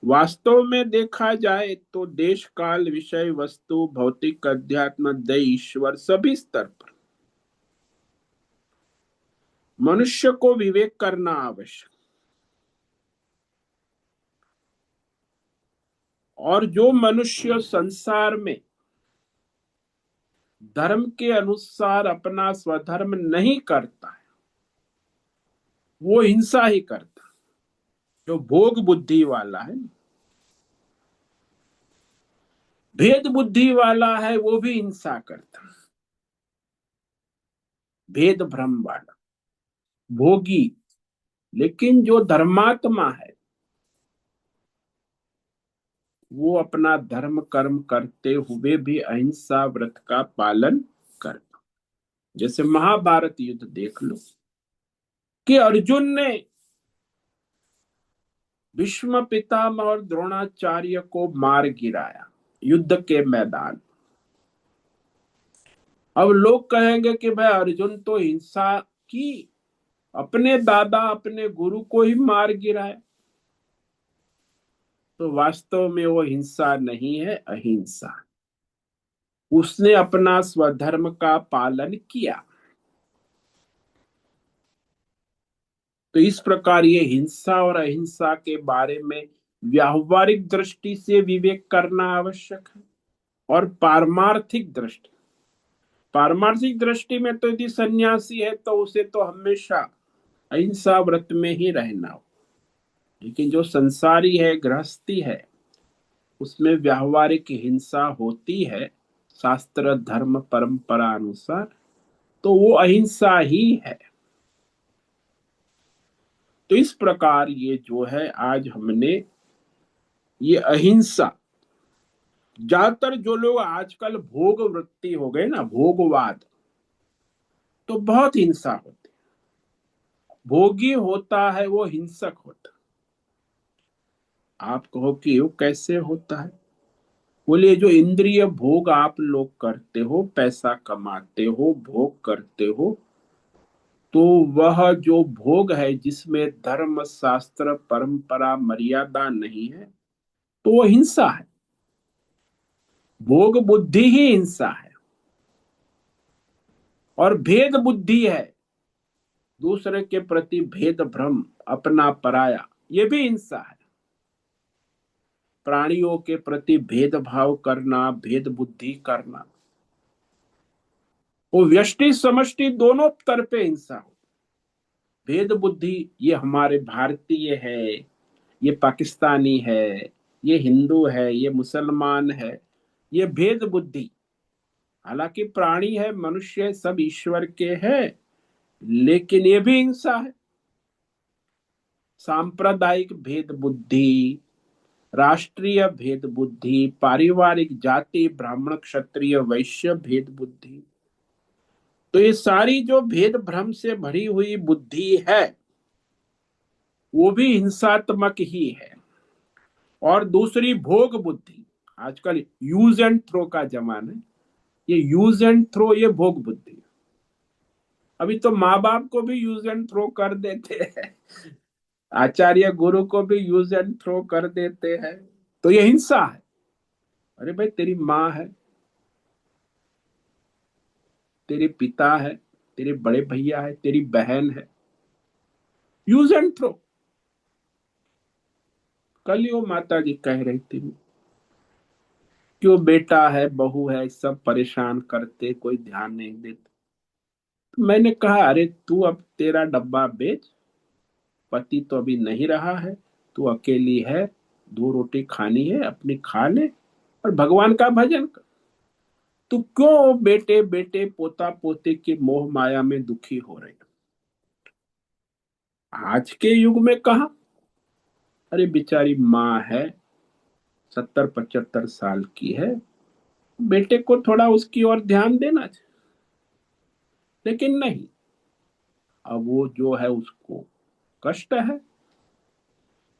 वास्तव में देखा जाए तो देश काल विषय वस्तु भौतिक अध्यात्म दय ईश्वर सभी स्तर पर मनुष्य को विवेक करना आवश्यक। और जो मनुष्य संसार में धर्म के अनुसार अपना स्वधर्म नहीं करता है, वो हिंसा ही करता। जो भोग बुद्धि वाला है, भेद बुद्धि वाला है, वो भी हिंसा करता। भेद भ्रम वाला भोगी। लेकिन जो धर्मात्मा है, वो अपना धर्म कर्म करते हुए भी अहिंसा व्रत का पालन करता। जैसे महाभारत युद्ध देख लो कि अर्जुन ने भीष्म पितामह और द्रोणाचार्य को मार गिराया युद्ध के मैदान। अब लोग कहेंगे कि भाई अर्जुन तो हिंसा की, अपने दादा अपने गुरु को ही मार गिराया। तो वास्तव में वो हिंसा नहीं है, अहिंसा। उसने अपना स्वधर्म का पालन किया। तो इस प्रकार ये हिंसा और अहिंसा के बारे में व्यावहारिक दृष्टि से विवेक करना आवश्यक है। और पारमार्थिक दृष्टि में तो यदि सन्यासी है तो उसे तो हमेशा अहिंसा व्रत में ही रहना हो। लेकिन जो संसारी है, गृहस्थी है, उसमें व्यावहारिक हिंसा होती है शास्त्र धर्म परंपरा अनुसार, तो वो अहिंसा ही है। तो इस प्रकार ये जो है आज हमने ये अहिंसा, ज्यादातर जो लोग आजकल भोग वृत्ति हो गए ना, भोगवाद, तो बहुत हिंसा होती है। भोगी होता है वो हिंसक होता। आप कहो कि वो कैसे होता है? बोलिए, जो इंद्रिय भोग आप लोग करते हो, पैसा कमाते हो, भोग करते हो, तो वह जो भोग है जिसमें धर्म शास्त्र परंपरा मर्यादा नहीं है, तो वो हिंसा है। भोग बुद्धि ही हिंसा है। और भेद बुद्धि है, दूसरे के प्रति भेद भ्रम, अपना पराया, ये भी हिंसा है। प्राणियों के प्रति भेदभाव करना, भेद बुद्धि करना, वो व्यष्टि समष्टि दोनों तरफे हिंसा हो। भेद बुद्धि ये हमारे भारतीय है, ये पाकिस्तानी है, ये हिंदू है, ये मुसलमान है, ये भेद बुद्धि। हालांकि प्राणी है, मनुष्य है, सब ईश्वर के हैं, लेकिन ये भी हिंसा है। सांप्रदायिक भेद बुद्धि, राष्ट्रीय भेद बुद्धि, पारिवारिक जाति ब्राह्मण क्षत्रिय वैश्य भेद बुद्धि, तो ये सारी जो भेद भ्रम से भरी हुई बुद्धि है, वो भी हिंसात्मक ही है। और दूसरी भोग बुद्धि, आजकल यूज एंड थ्रो का जमाना है, ये यूज एंड थ्रो, ये भोग बुद्धि। अभी तो माँ बाप को भी यूज एंड थ्रो कर देते हैं, आचार्य गुरु को भी यूज एंड थ्रो कर देते हैं, तो ये हिंसा है। अरे भाई, तेरी माँ है, तेरे पिता है, तेरे बड़े भैया है, तेरी बहन है, यूज एंड थ्रो। कल ही वो माता जी कह रही थी, क्यों बेटा है बहू है सब परेशान करते, कोई ध्यान नहीं देते। तो मैंने कहा, अरे तू अब तेरा डब्बा बेच, पति तो अभी नहीं रहा है, तू अकेली है, दो रोटी खानी है, अपनी खा ले और भगवान का भजन कर। तू क्यों बेटे बेटे पोता पोते की मोह माया में दुखी हो रही है? आज के युग में कहा, अरे बेचारी माँ है, 70-75 साल की है, बेटे को थोड़ा उसकी ओर ध्यान देना चाहिए। लेकिन नहीं, अब वो जो है उसको कष्ट है,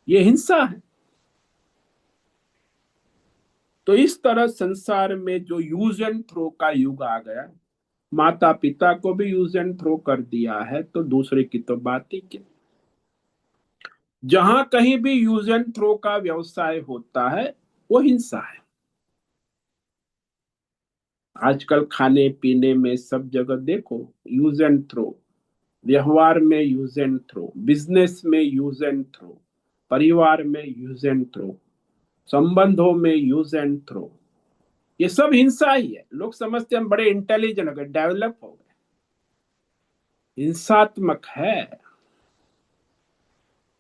ये हिंसा है। तो इस तरह संसार में जो यूज एंड थ्रो का युग आ गया, माता पिता को भी यूज एंड थ्रो कर दिया है, तो दूसरे की तो बात ही क्या। जहां कहीं भी यूज एंड थ्रो का व्यवसाय होता है, वो हिंसा है। आजकल खाने पीने में सब जगह देखो, यूज एंड थ्रो। व्यवहार में यूज एंड थ्रो, बिजनेस में यूज एंड थ्रो, परिवार में यूज एंड थ्रो, संबंधों में यूज एंड थ्रो। ये सब हिंसा ही है। लोग समझते हैं हम बड़े इंटेलिजेंट हो गए, डेवलप हो गए, हिंसात्मक है।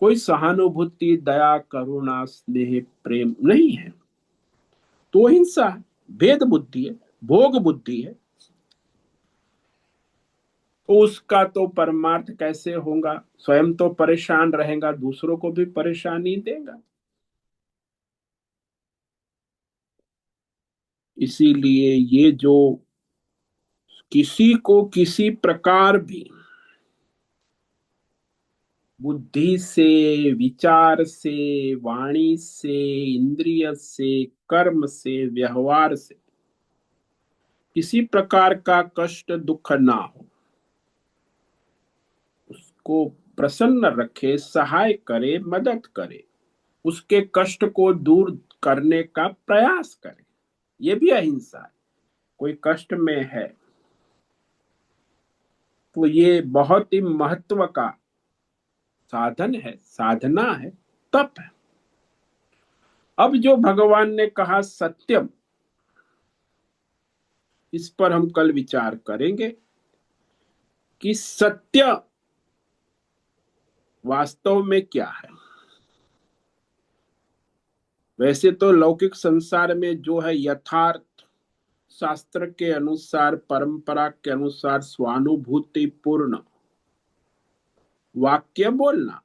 कोई सहानुभूति दया करुणा स्नेह प्रेम नहीं है, तो हिंसा है, भेद बुद्धि है, भोग बुद्धि है। तो उसका तो परमार्थ कैसे होगा? स्वयं तो परेशान रहेगा, दूसरों को भी परेशानी देगा। इसीलिए ये जो किसी को किसी प्रकार भी बुद्धि से, विचार से, वाणी से, इंद्रिय से, कर्म से, व्यवहार से किसी प्रकार का कष्ट दुख ना हो, उसको प्रसन्न रखे, सहाय करे, मदद करे, उसके कष्ट को दूर करने का प्रयास करे, ये भी अहिंसा है। कोई कष्ट में है, तो ये बहुत ही महत्व का साधन है, साधना है, तप है। अब जो भगवान ने कहा सत्यम, इस पर हम कल विचार करेंगे कि सत्य वास्तव में क्या है। वैसे तो लौकिक संसार में जो है यथार्थ, शास्त्र के अनुसार, परंपरा के अनुसार स्वानुभूति पूर्ण वाक्य बोलना,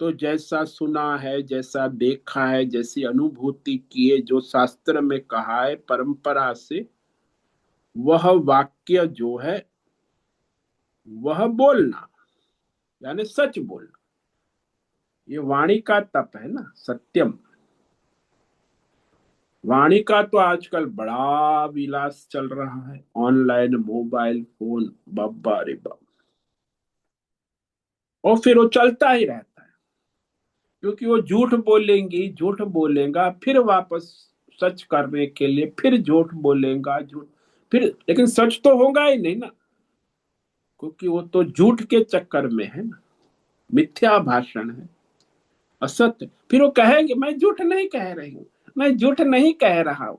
तो जैसा सुना है, जैसा देखा है, जैसी अनुभूति की है, जो शास्त्र में कहा है परंपरा से, वह वाक्य जो है वह बोलना, यानी सच बोलना। ये वाणी का तप है ना, सत्यम। वाणी का तो आजकल बड़ा विलास चल रहा है, ऑनलाइन मोबाइल फोन, बब्बा रे बाबा। और फिर वो चलता ही रहता है, क्योंकि वो झूठ बोलेंगी, झूठ बोलेगा, फिर वापस सच करने के लिए फिर झूठ बोलेगा, झूठ, फिर लेकिन सच तो होगा ही नहीं ना, क्योंकि वो तो झूठ के चक्कर में है ना, मिथ्या भाषण है, असत्य। फिर वो कहेंगे मैं झूठ नहीं कह रही हूँ, मैं झूठ नहीं कह रहा हूँ।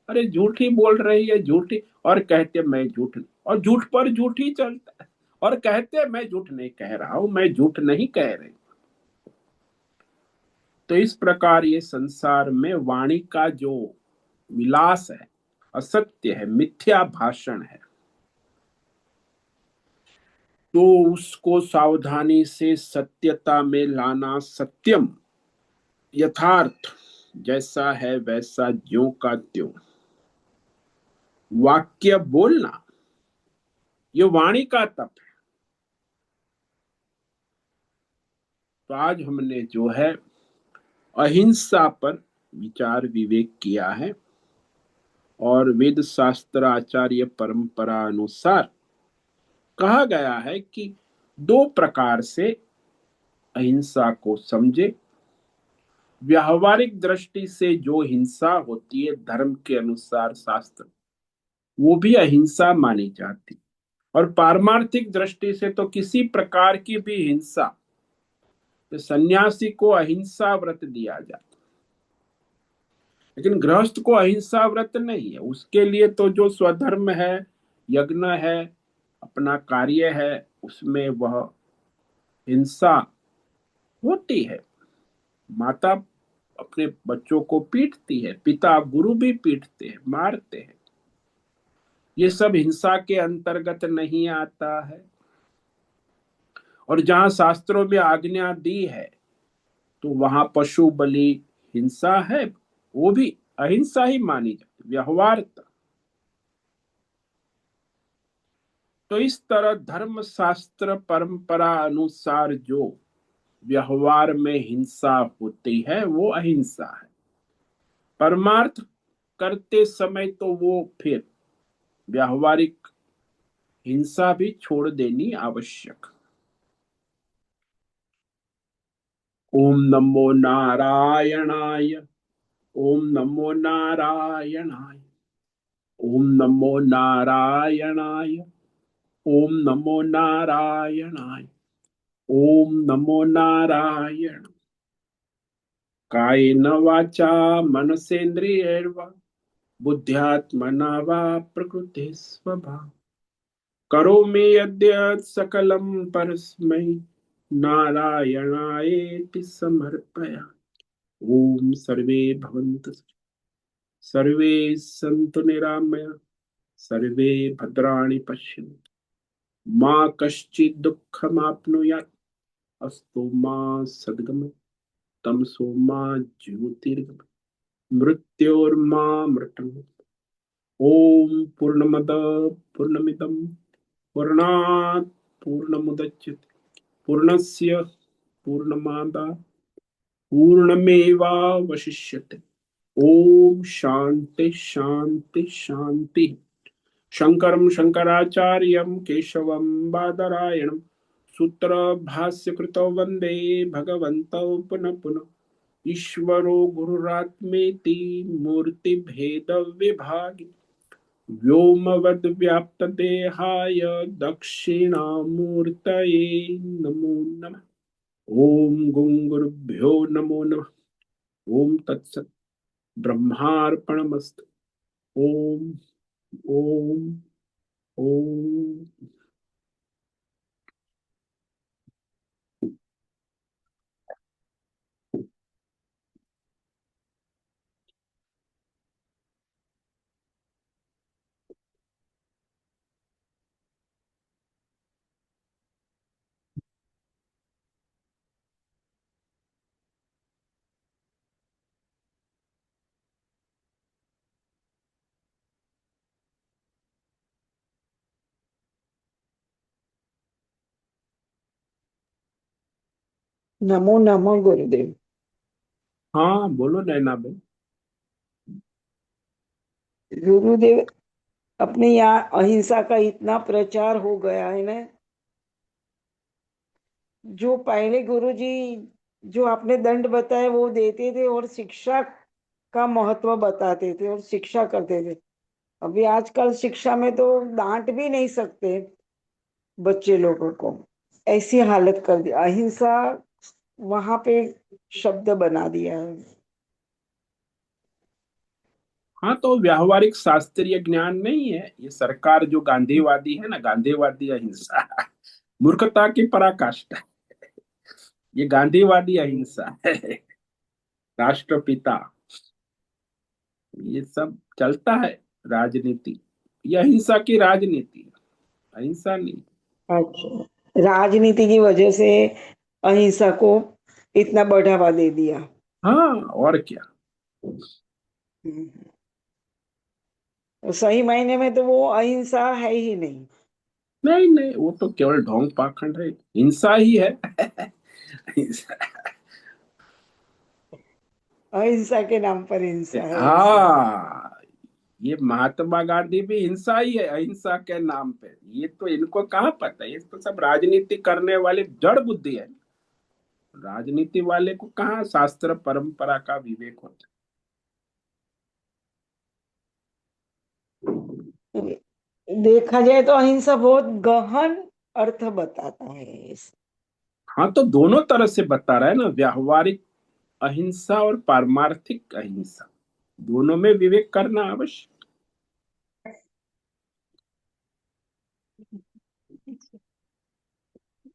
अरे झूठ ही बोल रही है, झूठी, और कहते मैं झूठ, और झूठ पर झूठ ही चलता है, और कहते मैं झूठ नहीं कह रहा हूं, मैं झूठ नहीं कह रही। तो इस प्रकार ये संसार में वाणी का जो विलास है, असत्य है, मिथ्या भाषण है, तो उसको सावधानी से सत्यता में लाना, सत्यम, यथार्थ, जैसा है वैसा ज्यों का त्यों वाक्य बोलना, ये वाणी का तप है। तो आज हमने जो है अहिंसा पर विचार विवेक किया है, और वेद शास्त्र आचार्य परंपरा अनुसार कहा गया है कि दो प्रकार से अहिंसा को समझे। व्यावहारिक दृष्टि से जो हिंसा होती है धर्म के अनुसार, शास्त्र, वो भी अहिंसा मानी जाती। और पारमार्थिक दृष्टि से तो किसी प्रकार की भी हिंसा, तो सन्यासी को अहिंसा व्रत दिया जाता, लेकिन गृहस्थ को अहिंसा व्रत नहीं है। उसके लिए तो जो स्वधर्म है, यज्ञ है, अपना कार्य है, उसमें वह हिंसा होती है। माता अपने बच्चों को पीटती है, पिता गुरु भी पीटते हैं, मारते हैं, ये सब हिंसा के अंतर्गत नहीं आता है। और जहां शास्त्रों में आज्ञा दी है, तो वहां पशु बलि हिंसा है, वो भी अहिंसा ही मानी जाती, व्यवहारता। तो इस तरह धर्म शास्त्र परंपरा अनुसार जो व्यवहार में हिंसा होती है वो अहिंसा है। परमार्थ करते समय तो वो फिर व्यवहारिक हिंसा भी छोड़ देनी आवश्यक। ओम नमो नारायणाय। ओम नमो नारायणाय। ओम नमो नारायणाय। ओम नमो नारायणाय। ओम नमो नारायण। कायेन वाचा मनसेन्द्रियैर्वा बुद्ध्यात्मना वा प्रकृते स्वभाव करोमि यद्यत् सकलं परस्मै नारायणायेति समर्पयामि। ओम सर्वे भवन्तु, सर्वे सन्तु निरामया, सर्वे भद्राणि पश्यन्तु, मा कश्चित् दुःखमाप्नुयात्, अस्तु मा सद्गमः, तमसो मा ज्योतिर्गमः, मृत्योर्मा मृतम्। ओम पूर्णमद पूर्णमिदं पूर्णात् पूर्णमुदच्यते पूर्णस्य पूर्णमादाय पूर्णमेवावशिष्यते। ओम शांति शांति शांति। शंकरं शंकराचार्यं केशवं बादरायणं सूत्र भाष्य कृतौ वंदे भगवन्तौ पुनः पुनः। ईश्वरो गुरुरात्मेति मूर्ति भेद विभागि व्योमवद्व्याप्तदेहाय दक्षिणामूर्तये नमो नमः। ओम गुरुभ्यो नमो नमः। ओम तत्सत्। ब्रह्मार्पणमस्तु। ओम ओम ओम। नमो नमो गुरुदेव। हाँ बोलो नैना भाई। गुरुदेव, अपने यहाँ अहिंसा का इतना प्रचार हो गया है ना। जो पहले गुरुजी जो आपने दंड बताए वो देते थे और शिक्षा का महत्व बताते थे और शिक्षा करते थे। अभी आजकल शिक्षा में तो डांट भी नहीं सकते बच्चे लोगों को, ऐसी हालत कर दी। अहिंसा वहां पे शब्द बना दिया है। हाँ तो व्यावहारिक शास्त्रीय ज्ञान नहीं है, ये सरकार जो गांधीवादी है ना, गांधीवादी अहिंसा मूर्खता की पराकाष्ठा, ये गांधीवादी अहिंसा है। राष्ट्रपिता, ये सब चलता है राजनीति। यह अहिंसा की राजनीति, अहिंसा नहीं। अच्छा, राजनीति की वजह से अहिंसा को इतना बढ़ावा दे दिया। हाँ, और क्या। हम्म। तो सही मायने में तो वो अहिंसा है ही नहीं। नहीं नहीं, वो तो केवल ढोंग पाखंड है, हिंसा ही है। हिंसा। अहिंसा के नाम पर हिंसा है ऐसे। हाँ, ये महात्मा गांधी भी हिंसा ही है अहिंसा के नाम पे। ये तो इनको कहाँ पता है, ये तो सब राजनीति करने वाले जड़ बुद्धि है। राजनीति वाले को कहाँ शास्त्र परंपरा का विवेक होता देखा जाए तो अहिंसा बहुत गहन अर्थ बताता है इस। है। हाँ, तो दोनों तरह से बता रहा है ना, व्यावहारिक अहिंसा और पारमार्थिक अहिंसा, दोनों में विवेक करना आवश्यक।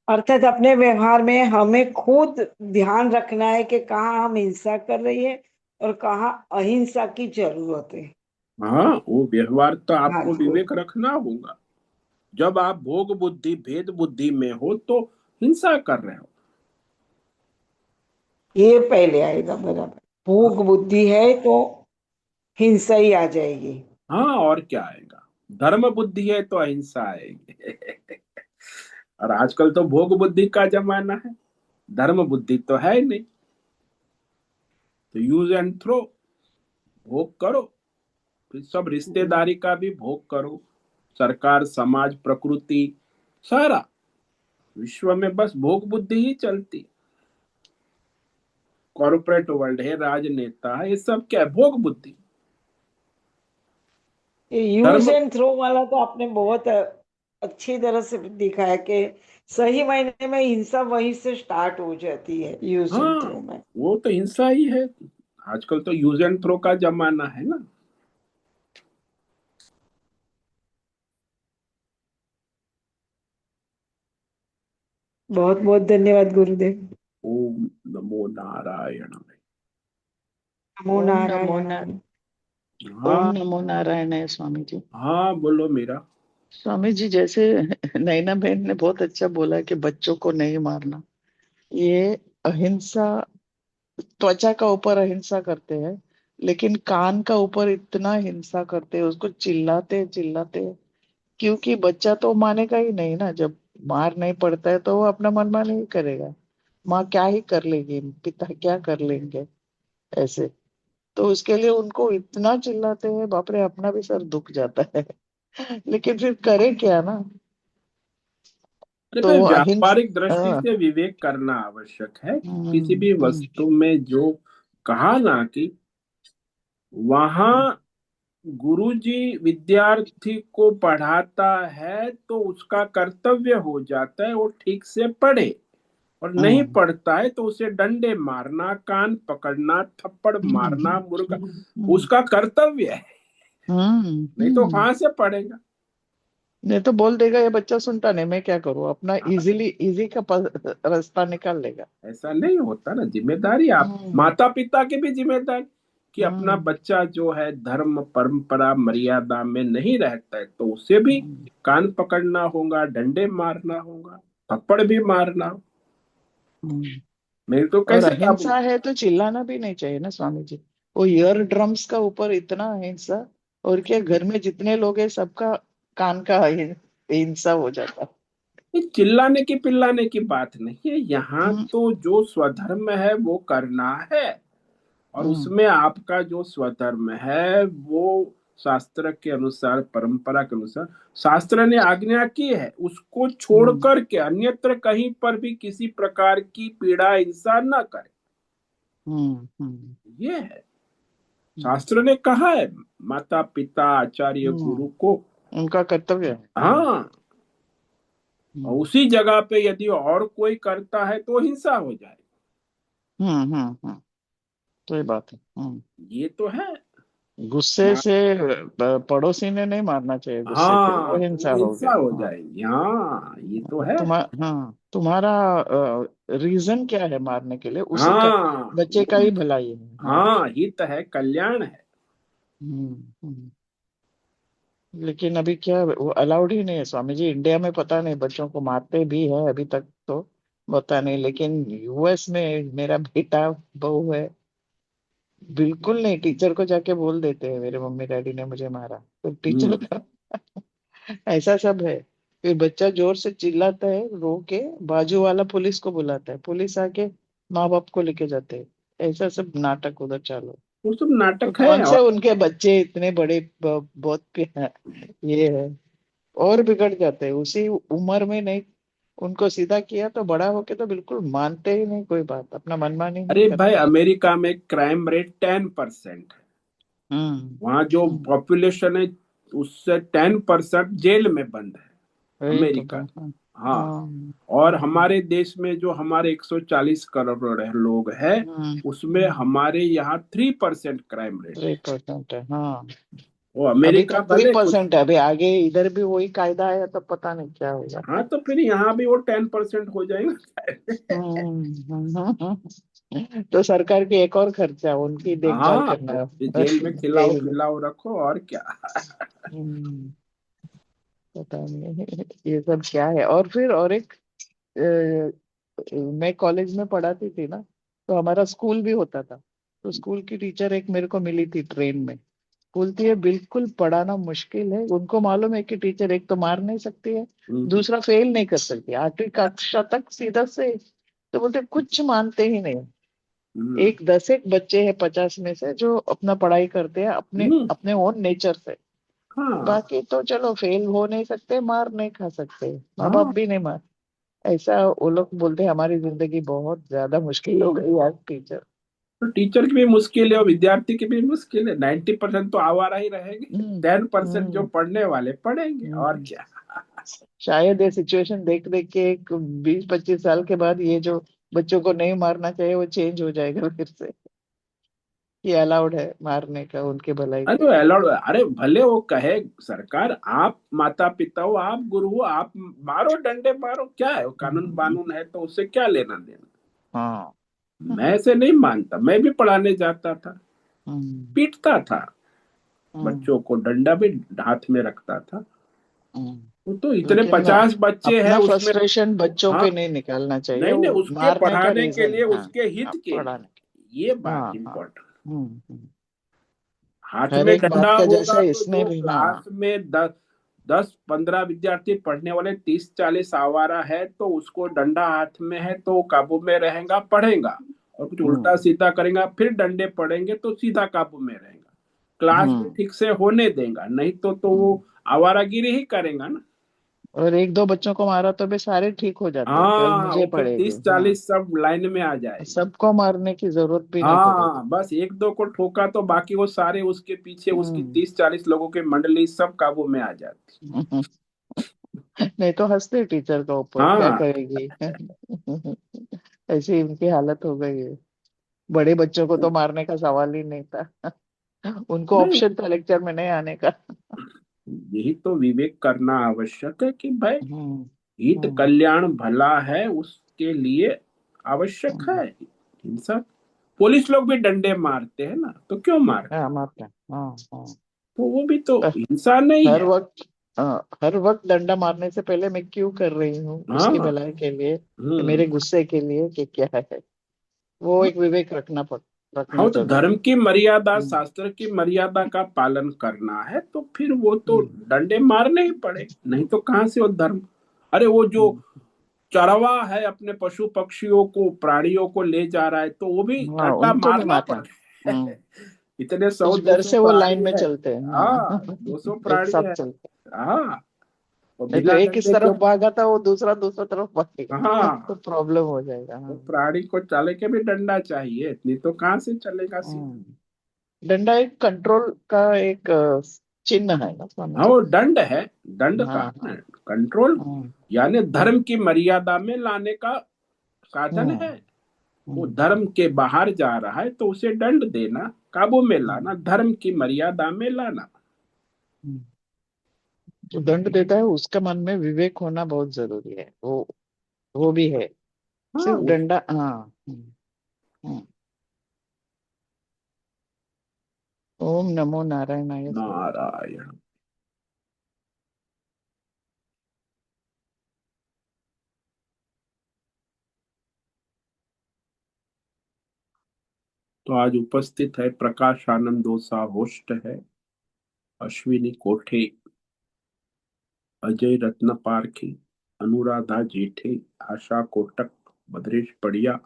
अर्थात अपने व्यवहार में हमें खुद ध्यान रखना है कि कहाँ हम हिंसा कर रही है और कहाँ अहिंसा की जरूरत है। हाँ, वो व्यवहार तो हाँ आपको जी, विवेक रखना होगा। जब आप भोग बुद्धि भेद बुद्धि में हो तो हिंसा कर रहे हो। ये पहले आएगा बराबर। भूख बुद्धि है तो हिंसा ही आ जाएगी। हाँ, और क्या आएगा। धर्म बुद्धि है तो अहिंसा आएगी। और आजकल तो भोग बुद्धि का जमाना है, धर्म बुद्धि तो है ही नहीं। तो यूज एंड थ्रो, भोग करो, फिर सब रिश्तेदारी का भी भोग करो। सरकार, समाज, प्रकृति, सारा विश्व में बस भोग बुद्धि ही चलती। कॉर्पोरेट वर्ल्ड है, राजनेता है, ये सब क्या है, भोग बुद्धि। ये यूज धर्म, एंड थ्रो वाला तो आपने बहुत अच्छी तरह से दिखा है कि सही मायने में हिंसा वहीं से स्टार्ट हो जाती है, यूज एंड हाँ, थ्रो में। वो तो हिंसा ही है। आजकल तो यूज एंड थ्रो का जमाना है ना। बहुत बहुत धन्यवाद गुरुदेव। ओम नमो नारायण। नमो ओम नमो नारायण। नारायण। ओम हाँ। नमो नारायण है स्वामी जी। हाँ, बोलो मीरा। स्वामी जी, जैसे नैना बहन ने बहुत अच्छा बोला कि बच्चों को नहीं मारना, ये अहिंसा, त्वचा का ऊपर अहिंसा करते हैं, लेकिन कान का ऊपर इतना हिंसा करते हैं, उसको चिल्लाते चिल्लाते, क्योंकि बच्चा तो मानेगा ही नहीं ना। जब मार नहीं पड़ता है तो वो अपना मनमानी ही करेगा। माँ क्या ही कर लेगी, पिता क्या कर लेंगे, ऐसे। तो उसके लिए उनको इतना चिल्लाते हैं, बाप रे, अपना भी सर दुख जाता है। लेकिन फिर करे क्या ना। अरे तो भाई, अहिंसा। व्यावहारिक दृष्टि हाँ। से विवेक करना आवश्यक है। किसी हम्म। भी वस्तु में जो कहा ना कि वहां गुरुजी विद्यार्थी को पढ़ाता है तो उसका कर्तव्य हो जाता है वो ठीक से पढ़े, और नहीं हम्म। पढ़ता है तो उसे डंडे मारना, कान पकड़ना, थप्पड़ हम्म। मारना, मुर्गा, हम्म। उसका कर्तव्य है। हम्म। नहीं तो कहाँ से पढ़ेगा। नहीं तो बोल देगा ये बच्चा सुनता नहीं, मैं क्या करूं, अपना इजीली इजी का रास्ता निकाल लेगा। ऐसा नहीं होता ना, जिम्मेदारी आप हम्म। माता पिता की भी जिम्मेदारी कि अपना हम्म। बच्चा जो है धर्म परंपरा मर्यादा में नहीं रहता है तो उसे भी हम्म। कान पकड़ना होगा, डंडे मारना होगा, थप्पड़ भी मारना हो। हम्म। नहीं तो और कैसे काबू। अहिंसा है तो चिल्लाना भी नहीं चाहिए ना स्वामी जी। वो ईयर ड्रम्स का ऊपर इतना अहिंसा, और क्या घर में जितने लोग हैं सबका कान का हिंसा हो जाता। ये चिल्लाने की पिल्लाने की बात नहीं है, यहाँ हम्म। तो जो स्वधर्म है वो करना है। और हम्म। उसमें आपका जो स्वधर्म है वो शास्त्र के अनुसार, परंपरा के अनुसार शास्त्र ने आज्ञा की है, उसको छोड़ हम्म। करके अन्यत्र कहीं पर भी किसी प्रकार की पीड़ा हिंसा न करे। हम्म। हम्म। ये है, हम्म। शास्त्र ने कहा है माता पिता आचार्य गुरु को। उनका कर्तव्य है। हाँ, और हम्म। उसी जगह पे यदि और कोई करता है तो हिंसा हो जाए। तो ये बात है। ये तो है। गुस्से मा- से पड़ोसी ने नहीं मारना चाहिए, गुस्से, फिर वो हाँ, हिंसा वो हो हिंसा गया। हो हाँ। जाएगी, हाँ ये तो है। तुम्हारा, हाँ, तुम्हारा रीजन क्या है मारने के लिए? उसी का, हाँ बच्चे का ही भलाई है। हाँ। हाँ, हित है, कल्याण है। हम्म। लेकिन अभी क्या, वो अलाउड ही नहीं है स्वामी जी। इंडिया में पता नहीं, बच्चों को मारते भी है अभी तक तो पता नहीं, लेकिन यूएस में मेरा बेटा बहू है, बिल्कुल नहीं। टीचर को जाके बोल देते हैं मेरे मम्मी डैडी ने मुझे मारा, तो टीचर हम्म। का ऐसा सब है। फिर बच्चा जोर से चिल्लाता है, रो के बाजू वाला पुलिस को बुलाता है, पुलिस आके माँ बाप को लेके जाते हैं। ऐसा सब नाटक उधर चालू। वो सब तो नाटक है। कौन से उनके बच्चे इतने बड़े बहुत ये है, और बिगड़ जाते हैं उसी उम्र में। नहीं, उनको सीधा किया तो बड़ा होके तो बिल्कुल मानते ही नहीं कोई बात, अपना मनमानी ही अरे भाई, करते हैं। अमेरिका में क्राइम रेट 10% है। हम्म। वहां जो हम्म। पॉपुलेशन है, उससे 10% जेल में बंद है, वही तो अमेरिका। हाँ। हाँ। हाँ। और हमारे देश में जो हमारे 140 करोड़ लोग हैं, उसमें हम्म। हमारे यहाँ 3% क्राइम रेट है। 3% है हाँ। वो अभी अमेरिका तक थ्री भले कुछ। परसेंट है अभी आगे इधर भी वही कायदा है तो पता नहीं क्या होगा। हाँ, तो फिर यहाँ भी वो 10% हो जाएगा। तो सरकार की एक और खर्चा, उनकी देखभाल हाँ, करना तो फिर है जेल में खिलाओ जेल में। पिलाओ रखो, और क्या। हम्म, पता नहीं ये सब क्या है। और फिर और एक मैं कॉलेज में पढ़ाती थी ना, तो हमारा स्कूल भी होता था। तो स्कूल की टीचर एक मेरे को मिली थी ट्रेन में, बोलती है बिल्कुल पढ़ाना मुश्किल है। उनको मालूम है कि टीचर एक तो मार नहीं सकती है, हम्म। दूसरा फेल नहीं कर सकती, 8वीं कक्षा तक सीधा से। तो बोलते कुछ मानते ही नहीं। हम्म। एक 10 एक बच्चे हैं 50 में से जो अपना पढ़ाई करते हैं अपने हम्म। अपने ओन नेचर से। हाँ बाकी तो चलो फेल हो नहीं सकते, मार नहीं खा सकते, माँ बाप हाँ। भी नहीं मार। ऐसा वो लोग बोलते हैं हमारी जिंदगी बहुत ज्यादा मुश्किल हो गई यार टीचर। तो टीचर की भी मुश्किल है और विद्यार्थी की भी मुश्किल है। 90% तो आवारा ही रहेंगे, हम्म। 10% जो हम्म। पढ़ने वाले पढ़ेंगे, और हम्म। क्या। शायद ये सिचुएशन देख देख के एक 20 25 साल के बाद ये जो बच्चों को नहीं मारना चाहिए वो चेंज हो जाएगा फिर से, कि अलाउड है मारने का उनके भलाई के अरे लिए। अलाउड, अरे भले वो कहे सरकार, आप माता पिता हो, आप गुरु हो, आप मारो, डंडे मारो, क्या है वो, कानून हम्म। कानून है तो उससे क्या लेना देना। हाँ। मैं ऐसे नहीं मानता, मैं भी पढ़ाने जाता था, हम्म। पीटता था हम्म। बच्चों को, डंडा भी हाथ में रखता था। वो तो इतने लेकिन 50 बच्चे हैं अपना उसमें। फ्रस्ट्रेशन बच्चों हाँ, पे नहीं निकालना चाहिए, नहीं नहीं, वो उसके मारने का पढ़ाने के रीजन लिए, हाँ। उसके हित अब के लिए, पढ़ाने ये का बात हाँ हाँ। इम्पोर्टेंट। हम्म। हाथ हर में एक डंडा बात का होगा जैसा तो इसमें जो भी क्लास हाँ। में 10 10 15 विद्यार्थी पढ़ने वाले, 30 40 आवारा है, तो उसको डंडा हाथ में है तो वो काबू में रहेगा, पढ़ेगा। और कुछ उल्टा हम्म। सीधा करेगा, फिर डंडे पड़ेंगे तो सीधा काबू में रहेगा, क्लास में हम्म। ठीक से होने देगा। नहीं तो वो हम्म। आवारागिरी ही करेगा ना। और एक दो बच्चों को मारा तो भी सारे ठीक हो जाते हैं, कल हाँ, मुझे वो फिर पड़ेगी। तीस हाँ, चालीस सब लाइन में आ जाएंगे। सबको मारने की जरूरत भी नहीं पड़ेगी। हाँ, बस एक दो को ठोका तो बाकी वो सारे उसके पीछे, उसकी हम्म। 30 40 लोगों की मंडली सब काबू में आ जाती। नहीं तो हंसते टीचर का ऊपर, क्या हाँ। करेगी ऐसी इनकी हालत हो गई है। बड़े बच्चों को तो मारने का सवाल ही नहीं था, उनको नहीं, ऑप्शन था लेक्चर में नहीं आने का। यही तो विवेक करना आवश्यक है कि भाई, हम्म। हित हम्म। कल्याण भला है, उसके लिए आवश्यक हम्म। है हिंसा। पुलिस लोग भी डंडे मारते हैं ना, तो क्यों मारते हाँ हैं? मारते हैं हाँ हाँ। तो वो भी तो पर हिंसा नहीं हर है। वक्त हर वक्त डंडा मारने से पहले मैं क्यों कर रही हूँ, उसकी हाँ। भलाई के लिए कि हम्म। मेरे गुस्से के लिए कि क्या है, वो एक विवेक रखना हाँ, तो जरूरी धर्म है। की मर्यादा, हम्म। शास्त्र की मर्यादा का पालन करना है, तो फिर वो तो हम्म। डंडे मारने ही पड़े, नहीं तो कहाँ से वो धर्म। अरे वो जो हम्म। चरवा है, अपने पशु पक्षियों को, प्राणियों को ले जा रहा है, तो वो भी हाँ डंडा उनको भी मारना मारना। पड़ता है। हम्म। इतने सौ कुछ दो डर सौ से वो लाइन प्राणी में है। चलते हैं हाँ, हाँ 200 एक प्राणी साथ है। चलते हाँ, और हैं। नहीं तो बिना एक इस डंडे के। तरफ भागा था वो दूसरा दूसरा तरफ भागेगा तो हाँ, प्रॉब्लम हो जाएगा वो हाँ। प्राणी को चले के भी डंडा चाहिए, इतनी तो कहाँ से चलेगा सीधा। डंडा एक कंट्रोल का एक चिन्ह है ना स्वामी हाँ, जी। वो दंड है, दंड का हाँ ना, हाँ। कंट्रोल, हम्म। यानी हम्म। धर्म की मर्यादा में लाने का साधन है। हम्म। वो हम्म। धर्म के बाहर जा रहा है तो उसे दंड देना, काबू में लाना, हम्म। धर्म की मर्यादा में लाना। हम्म। जो दंड देता है उसका मन में विवेक होना बहुत जरूरी है, वो वो भी है, हाँ सिर्फ डंडा। हाँ। हम्म। ओम नमो नारायणाय स्वामी। नारायण। तो आज उपस्थित है प्रकाश आनंद दोसा, होस्ट है अश्विनी कोठे, अजय रत्न पारखी, अनुराधा जेठे, आशा कोटक, भद्रेश पड़िया,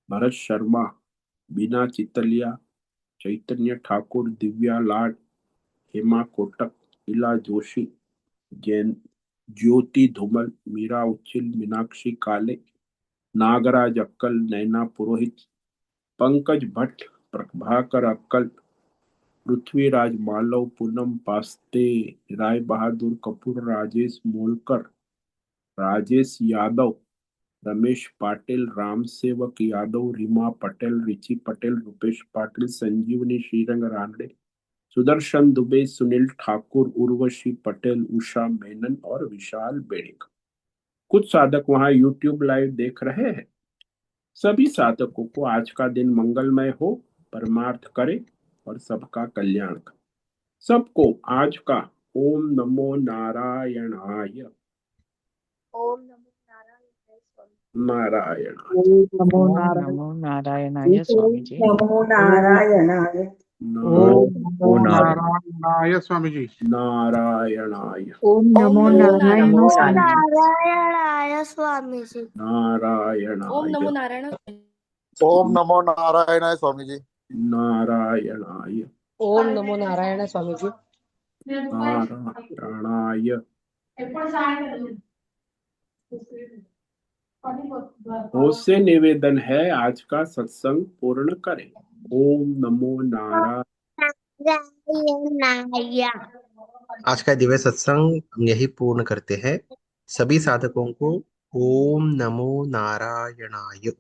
भरत शर्मा, बीना चितलिया, चैतन्य ठाकुर, दिव्या लाड, हेमा कोटक, इला जोशी, जैन, ज्योति धूमल, मीरा उच्चिल, मीनाक्षी काले, नागराज अक्कल, नैना पुरोहित, पंकज भट्ट, प्रभाकर अक्कल, पृथ्वीराज मालव, पूनम पास्ते, राय बहादुर कपूर, राजेश मोलकर, राजेश यादव, रमेश पाटिल, राम सेवक यादव, रीमा पटेल, रिची पटेल, रुपेश पाटिल, संजीवनी श्रीरंग रानडे, सुदर्शन दुबे, सुनील ठाकुर, उर्वशी पटेल, उषा मेनन और विशाल बेड़िक। कुछ साधक वहां यूट्यूब लाइव देख रहे हैं। सभी साधकों को आज का दिन मंगलमय हो, परमार्थ करे और सबका कल्याण करे। सबको आज का ओम नमो नारायणाय, ओम नमो नारायण स्वामी। नारायणाय, ओम नमो ओम नारायण। नमो नारायणाय स्वामी जी। नमो नारायणाय। नारायण, ओम नमो नमो नारायण। नारायणाय स्वामी जी। नारायणाय, ओम ओम नमो नमो ओम नारायण नमो नारायण। स्वामी जी। नारायणाय स्वामी जी। ओम नारायणाय, नमो नारायण। ओम नमो नारायणाय स्वामी जी। नारायणाय, ओम नमो नारायण स्वामी जी। नारायणाय। होश से निवेदन है आज का सत्संग पूर्ण करें। ओम नमो नारायण। आज का दिव्य सत्संग हम यही पूर्ण करते हैं। सभी साधकों को ओम नमो नारायणाय।